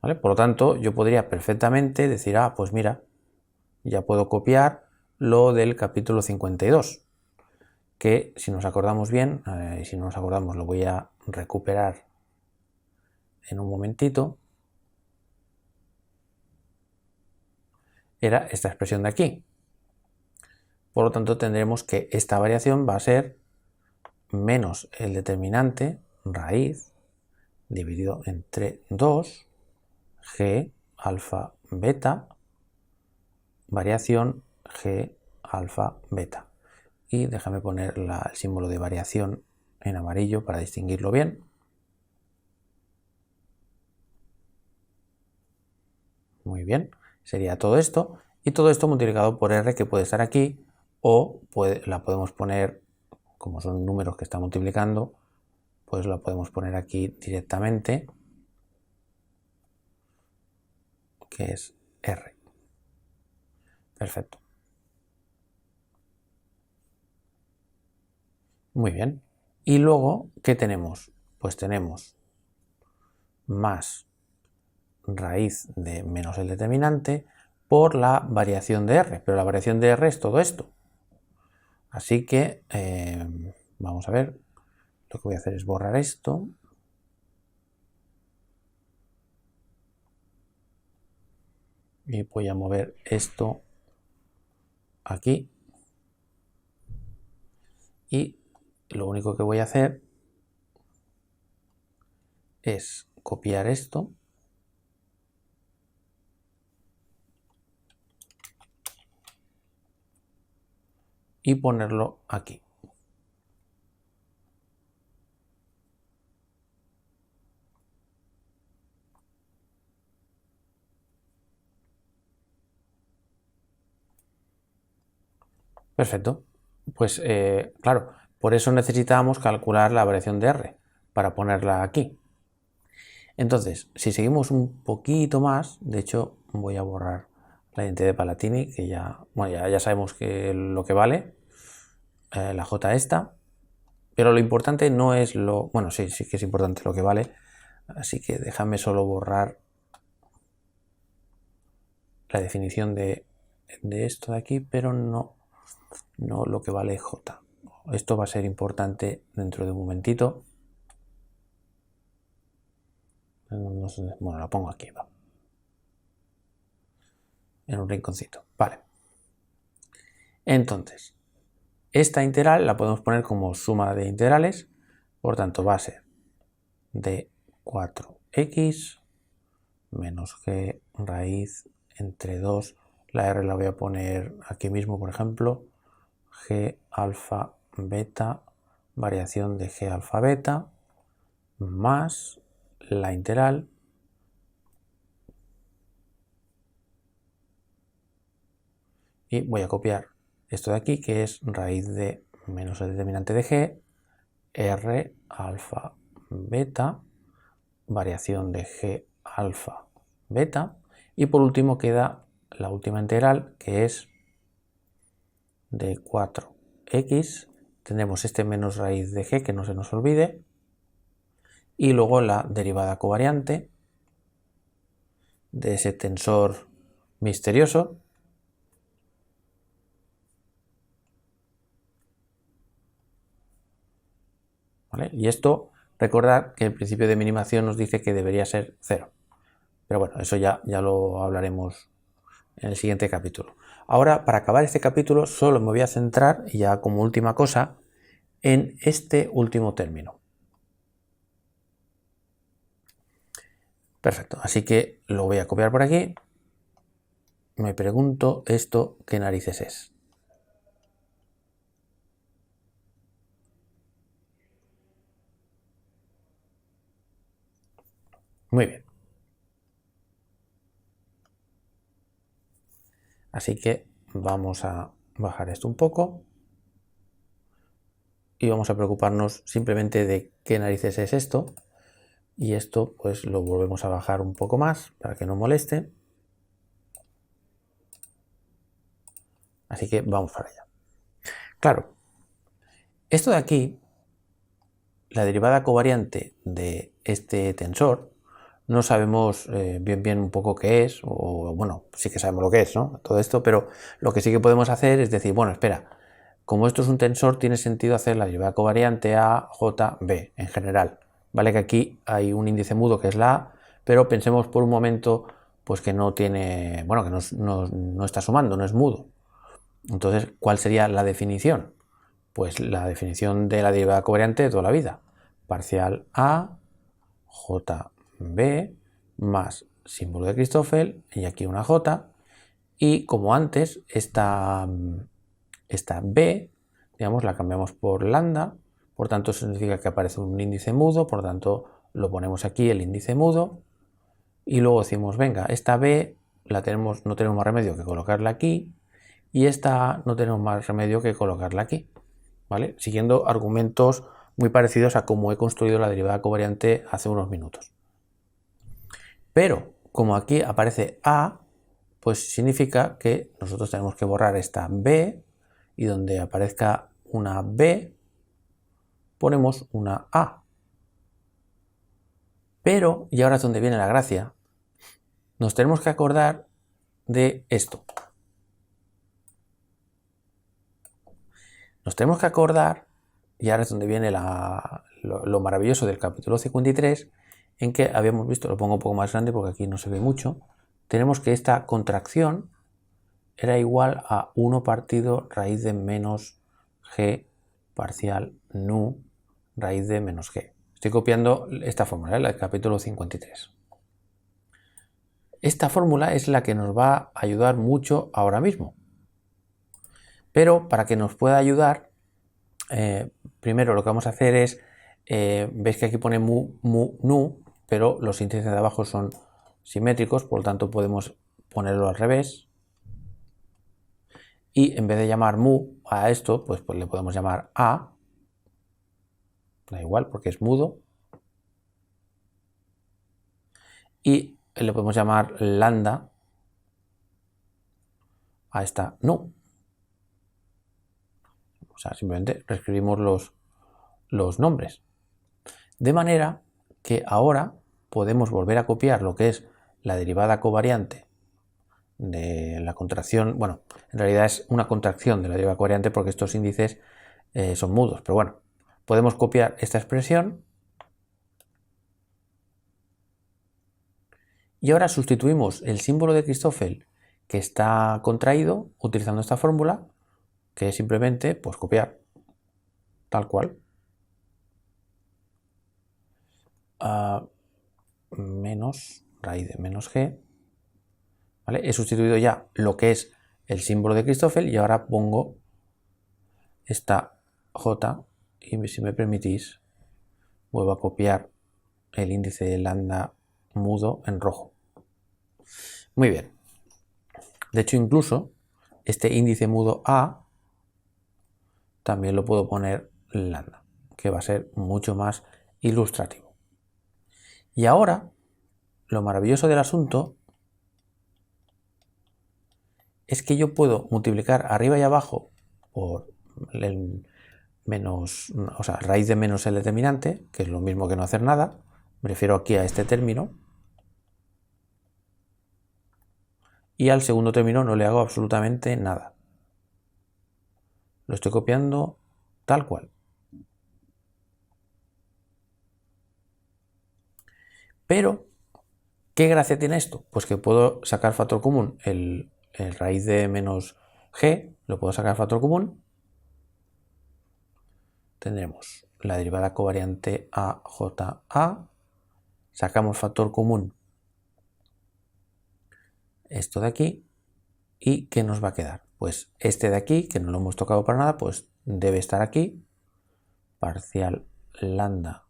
¿Vale? Por lo tanto, yo podría perfectamente decir, pues mira, ya puedo copiar lo del capítulo 52, que si nos acordamos bien, y si no nos acordamos lo voy a recuperar en un momentito, era esta expresión de aquí. Por lo tanto, tendremos que esta variación va a ser menos el determinante raíz dividido entre 2 g alfa beta variación g alfa beta. Y déjame poner el símbolo de variación en amarillo para distinguirlo bien. Muy bien, sería todo esto, y todo esto multiplicado por r, que puede estar aquí, o la podemos poner, como son números que está multiplicando, pues la podemos poner aquí directamente, que es r. Perfecto. Muy bien. Y luego, ¿qué tenemos? Pues tenemos más raíz de menos el determinante por la variación de r, pero la variación de r es todo esto. Así que vamos a ver, lo que voy a hacer es borrar esto. Y voy a mover esto aquí. Y lo único que voy a hacer es copiar esto y ponerlo aquí. Perfecto. Pues claro, por eso necesitamos calcular la variación de R, para ponerla aquí. Entonces, si seguimos un poquito más, de hecho voy a borrar la identidad de Palatini, que ya, bueno, ya sabemos lo que vale, la J esta, pero lo importante no es lo... Bueno, sí que es importante lo que vale, así que déjame solo borrar la definición de esto de aquí, pero no lo que vale J. Esto va a ser importante dentro de un momentito. Bueno, la pongo aquí, va. En un rinconcito. Vale. Entonces, esta integral la podemos poner como suma de integrales, por tanto va a ser de 4x menos g raíz entre 2, la r la voy a poner aquí mismo, por ejemplo, g alfa beta variación de g alfa beta más la integral y voy a copiar esto de aquí, que es raíz de menos el determinante de g, r alfa beta, variación de g alfa beta, y por último queda la última integral, que es de 4x, tenemos este menos raíz de g, que no se nos olvide, y luego la derivada covariante de ese tensor misterioso, ¿vale? Y esto, recordad que el principio de minimación nos dice que debería ser 0. Pero bueno, eso ya lo hablaremos en el siguiente capítulo. Ahora, para acabar este capítulo, solo me voy a centrar, ya como última cosa, en este último término. Perfecto, así que lo voy a copiar por aquí. Me pregunto esto, ¿qué narices es? Muy bien. Así que vamos a bajar esto un poco y vamos a preocuparnos simplemente de qué narices es esto, y esto pues lo volvemos a bajar un poco más para que no moleste. Así que vamos para allá. Claro, esto de aquí, la derivada covariante de este tensor, no sabemos bien un poco qué es, o bueno, sí que sabemos lo que es, ¿no? Todo esto, pero lo que sí que podemos hacer es decir, bueno, espera, como esto es un tensor, tiene sentido hacer la derivada covariante a JB en general, ¿vale? Que aquí hay un índice mudo que es la A, pero pensemos por un momento pues que no tiene, bueno, que no está sumando, no es mudo. Entonces, ¿cuál sería la definición? Pues la definición de la derivada covariante de toda la vida. parcial A, JB, más símbolo de Christoffel, y aquí una J, y como antes, esta B, digamos, la cambiamos por lambda, por tanto eso significa que aparece un índice mudo, por tanto lo ponemos aquí el índice mudo, y luego decimos, venga, esta B no tenemos más remedio que colocarla aquí, y esta A no tenemos más remedio que colocarla aquí, ¿vale? Siguiendo argumentos muy parecidos a cómo he construido la derivada covariante hace unos minutos. Pero como aquí aparece A, pues significa que nosotros tenemos que borrar esta B, y donde aparezca una B ponemos una A. Pero, y ahora es donde viene la gracia, nos tenemos que acordar de esto. Nos tenemos que acordar, y ahora es donde viene lo maravilloso del capítulo 53, en que habíamos visto, lo pongo un poco más grande porque aquí no se ve mucho, tenemos que esta contracción era igual a 1 partido raíz de menos g parcial nu raíz de menos g. Estoy copiando esta fórmula, la del capítulo 53. Esta fórmula es la que nos va a ayudar mucho ahora mismo. Pero para que nos pueda ayudar, primero lo que vamos a hacer es, veis que aquí pone mu, nu, pero los índices de abajo son simétricos, por lo tanto podemos ponerlo al revés. Y en vez de llamar mu a esto, pues le podemos llamar a. Da igual porque es mudo. Y le podemos llamar lambda a esta nu. O sea, simplemente reescribimos los nombres. De manera que ahora podemos volver a copiar lo que es la derivada covariante de la contracción. Bueno, en realidad es una contracción de la derivada covariante porque estos índices son mudos. Pero bueno, podemos copiar esta expresión. Y ahora sustituimos el símbolo de Christoffel que está contraído utilizando esta fórmula, que es simplemente pues copiar tal cual. Menos raíz de menos g. ¿Vale? He sustituido ya lo que es el símbolo de Christoffel y ahora pongo esta j y, si me permitís, vuelvo a copiar el índice de lambda mudo en rojo. Muy bien. De hecho, incluso este índice mudo A también lo puedo poner lambda, que va a ser mucho más ilustrativo. Y ahora, lo maravilloso del asunto es que yo puedo multiplicar arriba y abajo por el menos, o sea, raíz de menos el determinante, que es lo mismo que no hacer nada. Me refiero aquí a este término. Y al segundo término no le hago absolutamente nada. Lo estoy copiando tal cual. Pero, ¿qué gracia tiene esto? Pues que puedo sacar factor común. El raíz de menos g lo puedo sacar factor común. Tendremos la derivada covariante AJA. Sacamos factor común esto de aquí. ¿Y qué nos va a quedar? Pues este de aquí, que no lo hemos tocado para nada, pues debe estar aquí. Parcial lambda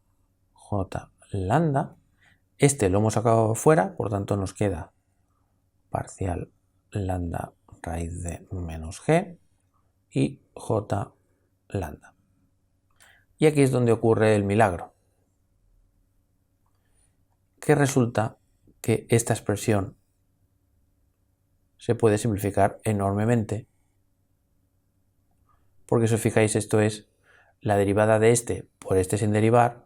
J lambda. Este lo hemos sacado fuera, por tanto nos queda parcial lambda raíz de menos g y j lambda. Y aquí es donde ocurre el milagro, que resulta que esta expresión se puede simplificar enormemente, porque si os fijáis, esto es la derivada de este por este sin derivar,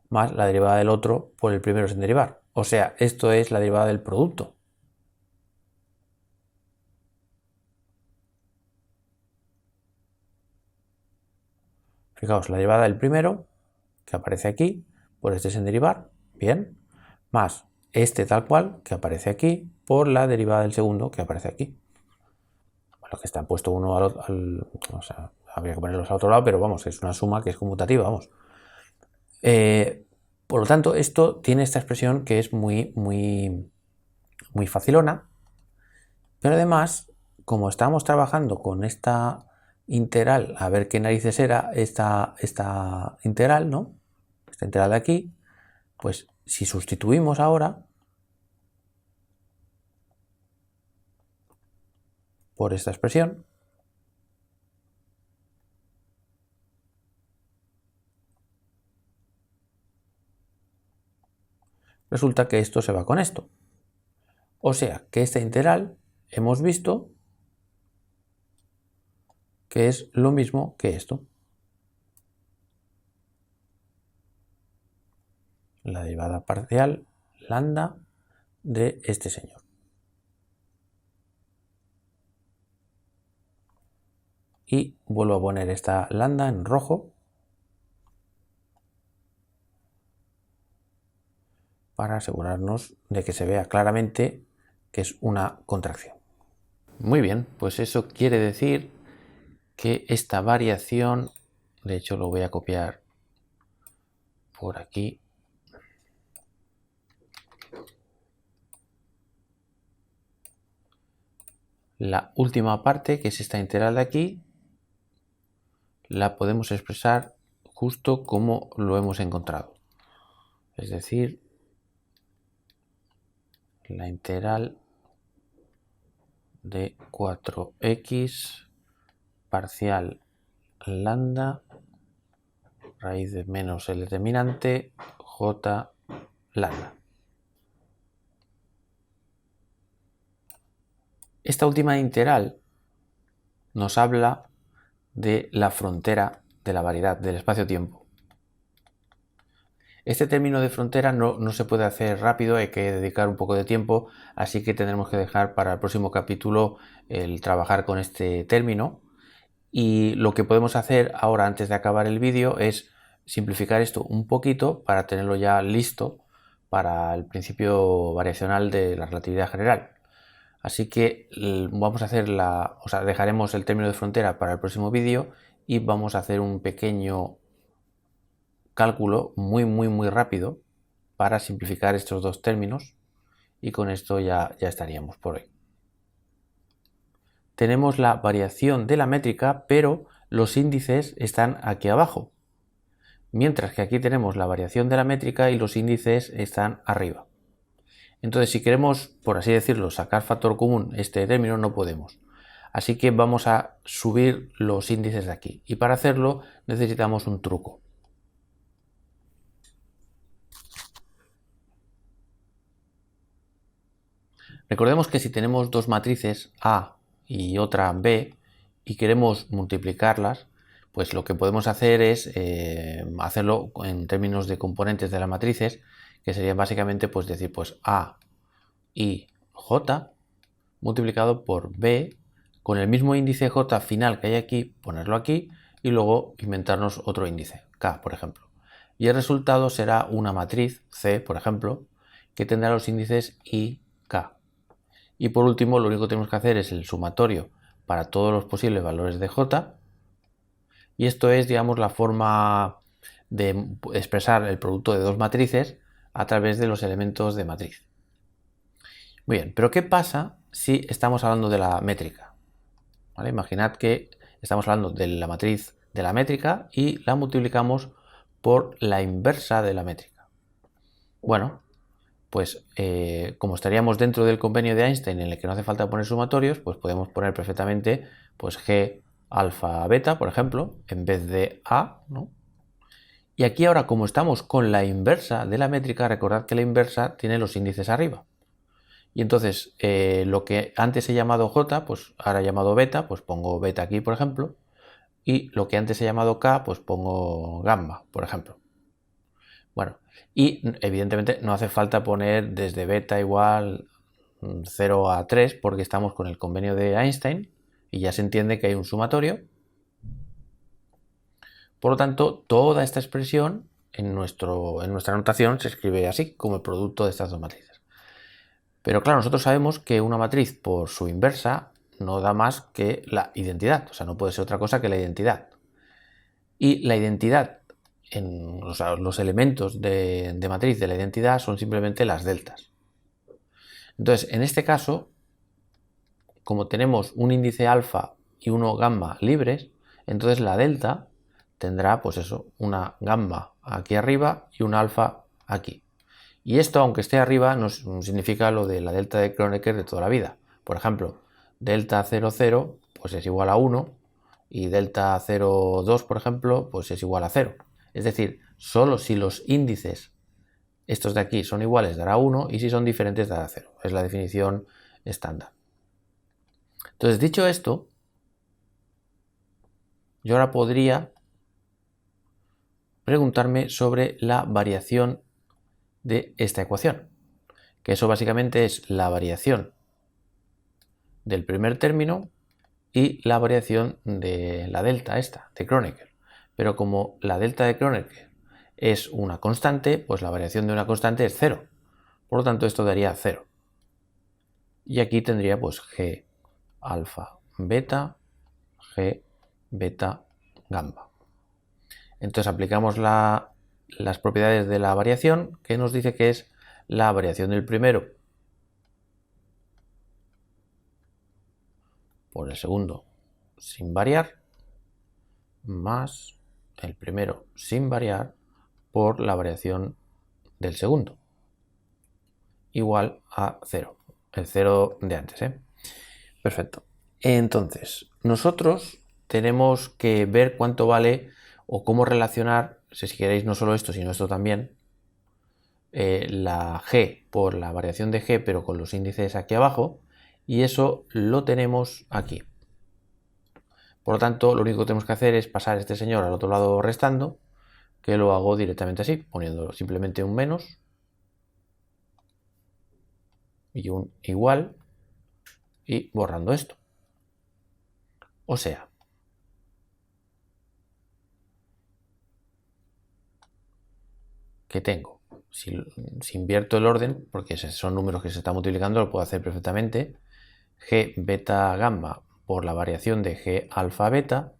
más la derivada del otro por el primero sin derivar. O sea, esto es la derivada del producto. Fijaos, la derivada del primero, que aparece aquí, por este sin derivar, bien, más este tal cual, que aparece aquí, por la derivada del segundo, que aparece aquí. Bueno, que está puesto uno o sea, habría que ponerlos al otro lado, pero vamos, es una suma que es conmutativa, vamos. Por lo tanto, esto tiene esta expresión que es muy facilona, pero además, como estamos trabajando con esta integral, a ver qué narices era esta integral, ¿no? Esta integral de aquí, pues si sustituimos ahora por esta expresión, resulta que esto se va con esto. O sea que esta integral hemos visto que es lo mismo que esto. La derivada parcial lambda de este señor. Y vuelvo a poner esta lambda en rojo para asegurarnos de que se vea claramente que es una contracción. Muy bien, pues eso quiere decir que esta variación, de hecho lo voy a copiar por aquí, la última parte, que es esta integral de aquí, la podemos expresar justo como lo hemos encontrado. Es decir, la integral de 4x parcial lambda raíz de menos el determinante j lambda. Esta última integral nos habla de la frontera de la variedad del espacio-tiempo. Este término de frontera no se puede hacer rápido, hay que dedicar un poco de tiempo, así que tendremos que dejar para el próximo capítulo el trabajar con este término. Y lo que podemos hacer ahora antes de acabar el vídeo es simplificar esto un poquito para tenerlo ya listo para el principio variacional de la relatividad general. Así que vamos a hacer dejaremos el término de frontera para el próximo vídeo y vamos a hacer un pequeño cálculo muy rápido para simplificar estos dos términos y con esto ya estaríamos por hoy. Tenemos la variación de la métrica, pero los índices están aquí abajo, mientras que aquí tenemos la variación de la métrica y los índices están arriba. Entonces, si queremos, por así decirlo, sacar factor común este término, no podemos. Así que vamos a subir los índices de aquí. Y para hacerlo necesitamos un truco. Recordemos que si tenemos dos matrices A y otra B y queremos multiplicarlas, pues lo que podemos hacer es hacerlo en términos de componentes de las matrices, que serían básicamente pues decir pues A y J multiplicado por B con el mismo índice J final que hay aquí, ponerlo aquí y luego inventarnos otro índice, K por ejemplo. Y el resultado será una matriz C, por ejemplo, que tendrá los índices I, K. Y por último, lo único que tenemos que hacer es el sumatorio para todos los posibles valores de J. Y esto es, digamos, la forma de expresar el producto de dos matrices a través de los elementos de matriz. Muy bien, pero ¿qué pasa si estamos hablando de la métrica? ¿Vale? Imaginad que estamos hablando de la matriz de la métrica y la multiplicamos por la inversa de la métrica. Bueno, pues como estaríamos dentro del convenio de Einstein en el que no hace falta poner sumatorios, pues podemos poner perfectamente pues G alfa beta, por ejemplo, en vez de A, ¿no? Y aquí ahora, como estamos con la inversa de la métrica, recordad que la inversa tiene los índices arriba. Y entonces, lo que antes he llamado J, pues ahora he llamado beta, pues pongo beta aquí, por ejemplo. Y lo que antes he llamado K, pues pongo gamma, por ejemplo. Bueno, y evidentemente no hace falta poner desde beta igual 0 a 3 porque estamos con el convenio de Einstein y ya se entiende que hay un sumatorio. Por lo tanto, toda esta expresión en nuestra notación se escribe así, como el producto de estas dos matrices. Pero claro, nosotros sabemos que una matriz por su inversa no da más que la identidad, o sea, no puede ser otra cosa que la identidad. Y la identidad los elementos de matriz de la identidad son simplemente las deltas. Entonces, en este caso, como tenemos un índice alfa y uno gamma libres, entonces la delta tendrá, pues eso, una gamma aquí arriba y una alfa aquí. Y esto, aunque esté arriba, no significa lo de la delta de Kronecker de toda la vida. Por ejemplo, delta 0,0 pues es igual a 1 y delta 0,2, por ejemplo, pues es igual a 0. Es decir, solo si los índices estos de aquí son iguales dará 1 y si son diferentes dará 0. Es la definición estándar. Entonces, dicho esto, yo ahora podría preguntarme sobre la variación de esta ecuación, que eso básicamente es la variación del primer término y la variación de la delta esta, de Kronecker. Pero como la delta de Kronecker es una constante, pues la variación de una constante es 0. Por lo tanto, esto daría 0. Y aquí tendría pues G alfa beta, G beta gamma. Entonces aplicamos las propiedades de la variación, que nos dice que es la variación del primero por el segundo sin variar, más el primero sin variar por la variación del segundo, igual a 0, el 0 de antes. Perfecto. Entonces, nosotros tenemos que ver cuánto vale o cómo relacionar, si queréis no solo esto, sino esto también, la G por la variación de G, pero con los índices aquí abajo, y eso lo tenemos aquí. Por lo tanto, lo único que tenemos que hacer es pasar a este señor al otro lado restando, que lo hago directamente así, poniendo simplemente un menos y un igual y borrando esto. O sea, que tengo, si invierto el orden, porque son números que se están multiplicando, lo puedo hacer perfectamente, G beta gamma por la variación de G alfa beta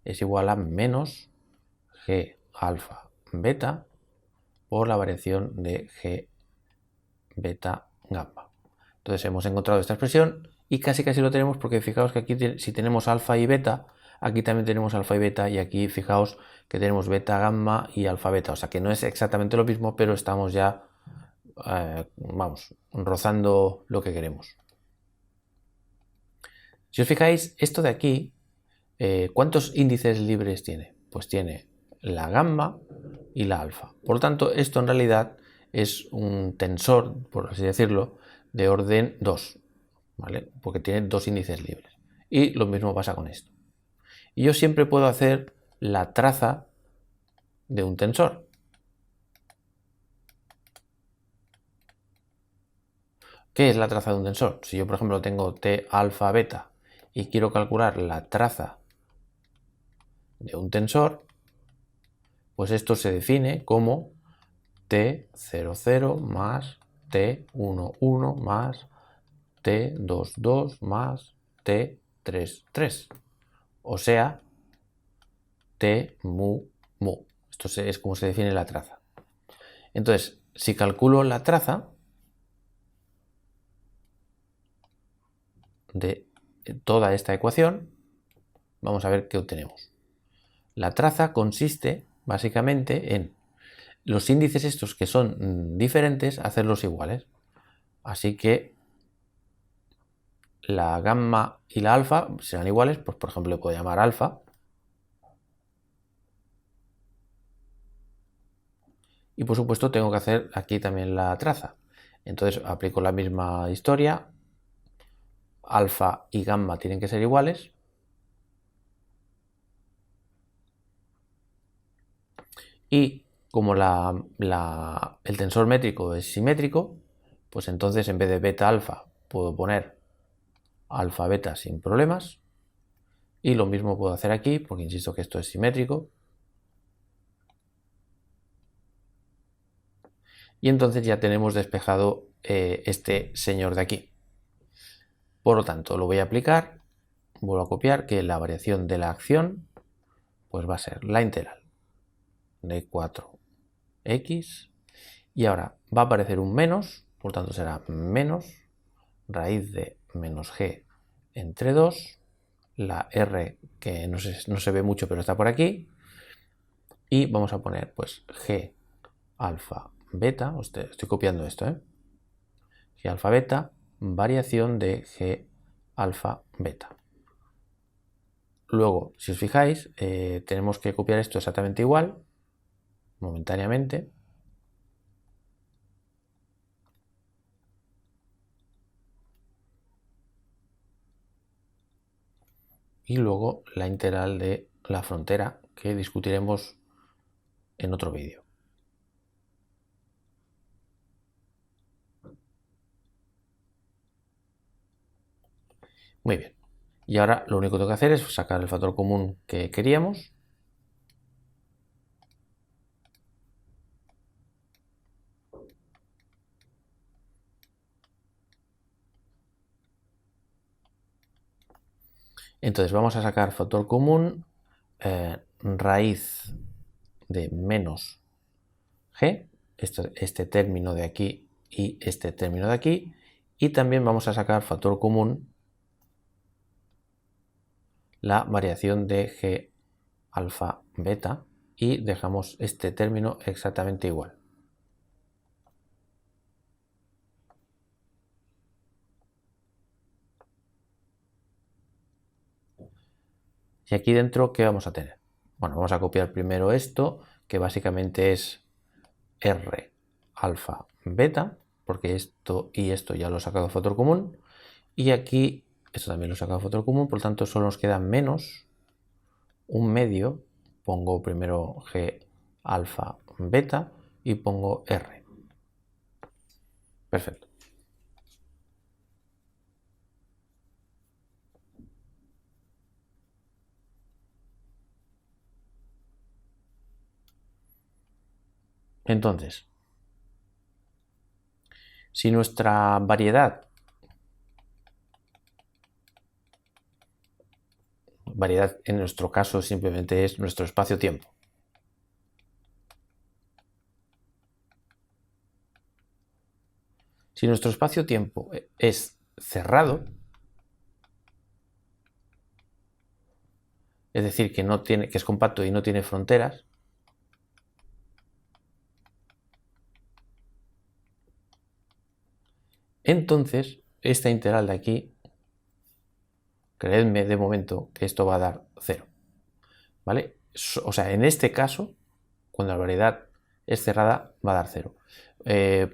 es igual a menos G alfa beta por la variación de G beta gamma. Entonces hemos encontrado esta expresión y casi lo tenemos, porque fijaos que aquí si tenemos alfa y beta, aquí también tenemos alfa y beta, y aquí fijaos que tenemos beta gamma y alfa beta, o sea que no es exactamente lo mismo, pero estamos ya vamos, rozando lo que queremos. Si os fijáis, esto de aquí, ¿cuántos índices libres tiene? Pues tiene la gamma y la alfa. Por lo tanto, esto en realidad es un tensor, por así decirlo, de orden 2, ¿vale? Porque tiene dos índices libres. Y lo mismo pasa con esto. Y yo siempre puedo hacer la traza de un tensor. ¿Qué es la traza de un tensor? Si yo, por ejemplo, tengo T alfa beta y quiero calcular la traza de un tensor, pues esto se define como T00 más T11 más T22 más T33. O sea, T mu mu. Esto es como se define la traza. Entonces, si calculo la traza de toda esta ecuación, vamos a ver qué obtenemos. La traza consiste básicamente en los índices estos que son diferentes, hacerlos iguales. Así que la gamma y la alfa serán iguales, pues por ejemplo le puedo llamar alfa. Y por supuesto tengo que hacer aquí también la traza. Entonces aplico la misma historia. Alfa y gamma tienen que ser iguales. Y como el tensor métrico es simétrico, pues entonces en vez de beta alfa puedo poner alfa beta sin problemas. Y lo mismo puedo hacer aquí, porque insisto que esto es simétrico. Y entonces ya tenemos despejado este señor de aquí. Por lo tanto, lo voy a aplicar, vuelvo a copiar, que la variación de la acción pues va a ser la integral de 4x, y ahora va a aparecer un menos, por tanto será menos raíz de menos g entre 2, la r que no se ve mucho pero está por aquí, y vamos a poner pues g alfa beta, estoy copiando esto, g alfa beta, variación de g alfa beta. Luego, si os fijáis, tenemos que copiar esto exactamente igual, momentáneamente. Y luego la integral de la frontera, que discutiremos en otro vídeo. Muy bien. Y ahora lo único que tengo que hacer es sacar el factor común que queríamos. Entonces vamos a sacar factor común raíz de menos g, este término de aquí y este término de aquí, y también vamos a sacar factor común la variación de g alfa beta y dejamos este término exactamente igual. Y aquí dentro, ¿qué vamos a tener? Bueno, vamos a copiar primero esto, que básicamente es R alfa beta, porque esto y esto ya lo he sacado de factor común. Y aquí, esto también lo he sacado de factor común, por lo tanto solo nos queda menos un medio. Pongo primero G alfa beta y pongo R. Perfecto. Entonces, si nuestra variedad en nuestro caso simplemente es nuestro espacio-tiempo, si nuestro espacio-tiempo es cerrado, es decir, que es compacto y no tiene fronteras, entonces esta integral de aquí, creedme de momento que esto va a dar 0, ¿vale? O sea, en este caso, cuando la variedad es cerrada, va a dar 0.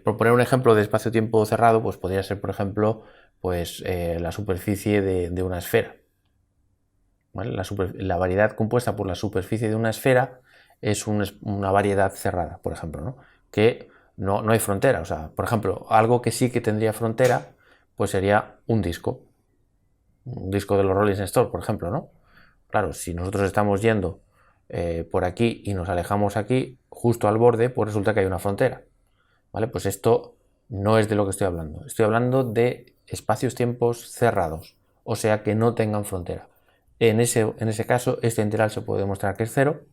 Por poner un ejemplo de espacio-tiempo cerrado, pues podría ser, por ejemplo, pues, la superficie de una esfera. ¿Vale? La variedad compuesta por la superficie de una esfera es una variedad cerrada, por ejemplo, ¿no? Que no hay frontera. O sea, por ejemplo, algo que sí que tendría frontera, pues sería un disco de los Rolling Stones, por ejemplo, ¿no? Claro, si nosotros estamos yendo por aquí y nos alejamos aquí, justo al borde, pues resulta que hay una frontera, ¿vale? Pues esto no es de lo que estoy hablando. Estoy hablando de espacios-tiempos cerrados, o sea, que no tengan frontera. En ese caso, esta integral se puede demostrar que es 0,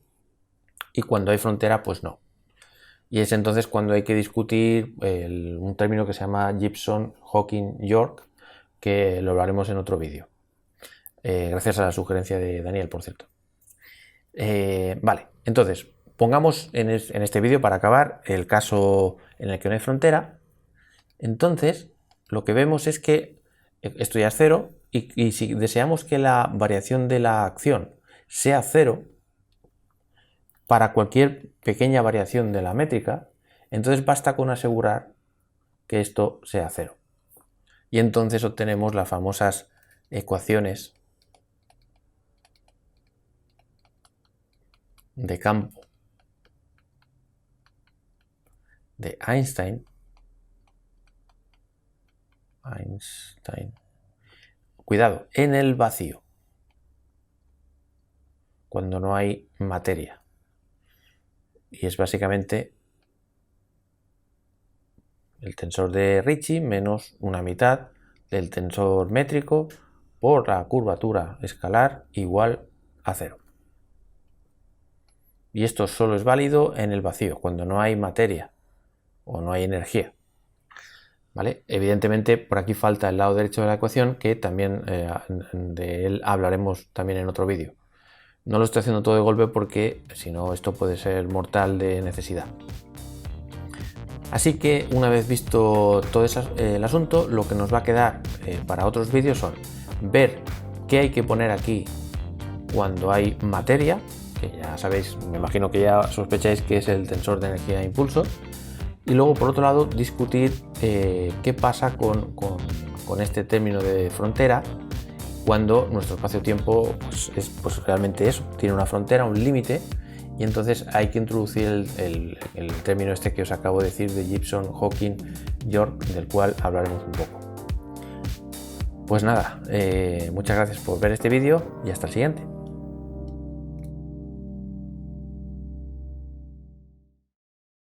y cuando hay frontera, pues no. Y es entonces cuando hay que discutir un término que se llama Gibson-Hawking-York, que lo hablaremos en otro vídeo. Gracias a la sugerencia de Daniel, por cierto. Vale, entonces, pongamos en este vídeo, para acabar, el caso en el que no hay frontera. Entonces, lo que vemos es que esto ya es 0, y si deseamos que la variación de la acción sea 0, para cualquier pequeña variación de la métrica, entonces basta con asegurar que esto sea 0. Y entonces obtenemos las famosas ecuaciones de campo de Einstein. Cuidado, en el vacío, cuando no hay materia. Y es básicamente el tensor de Ricci menos una mitad del tensor métrico por la curvatura escalar igual a 0. Y esto solo es válido en el vacío, cuando no hay materia o no hay energía. ¿Vale? Evidentemente por aquí falta el lado derecho de la ecuación, que también de él hablaremos también en otro vídeo. No lo estoy haciendo todo de golpe porque si no esto puede ser mortal de necesidad. Así que una vez visto todo el asunto, lo que nos va a quedar para otros vídeos son ver qué hay que poner aquí cuando hay materia, que ya sabéis, me imagino que ya sospecháis que es el tensor de energía e impulso, y luego por otro lado discutir qué pasa con este término de frontera cuando nuestro espacio-tiempo es realmente eso, tiene una frontera, un límite, y entonces hay que introducir el término este que os acabo de decir de Gibson, Hawking, York, del cual hablaremos un poco. Pues nada, muchas gracias por ver este vídeo y hasta el siguiente.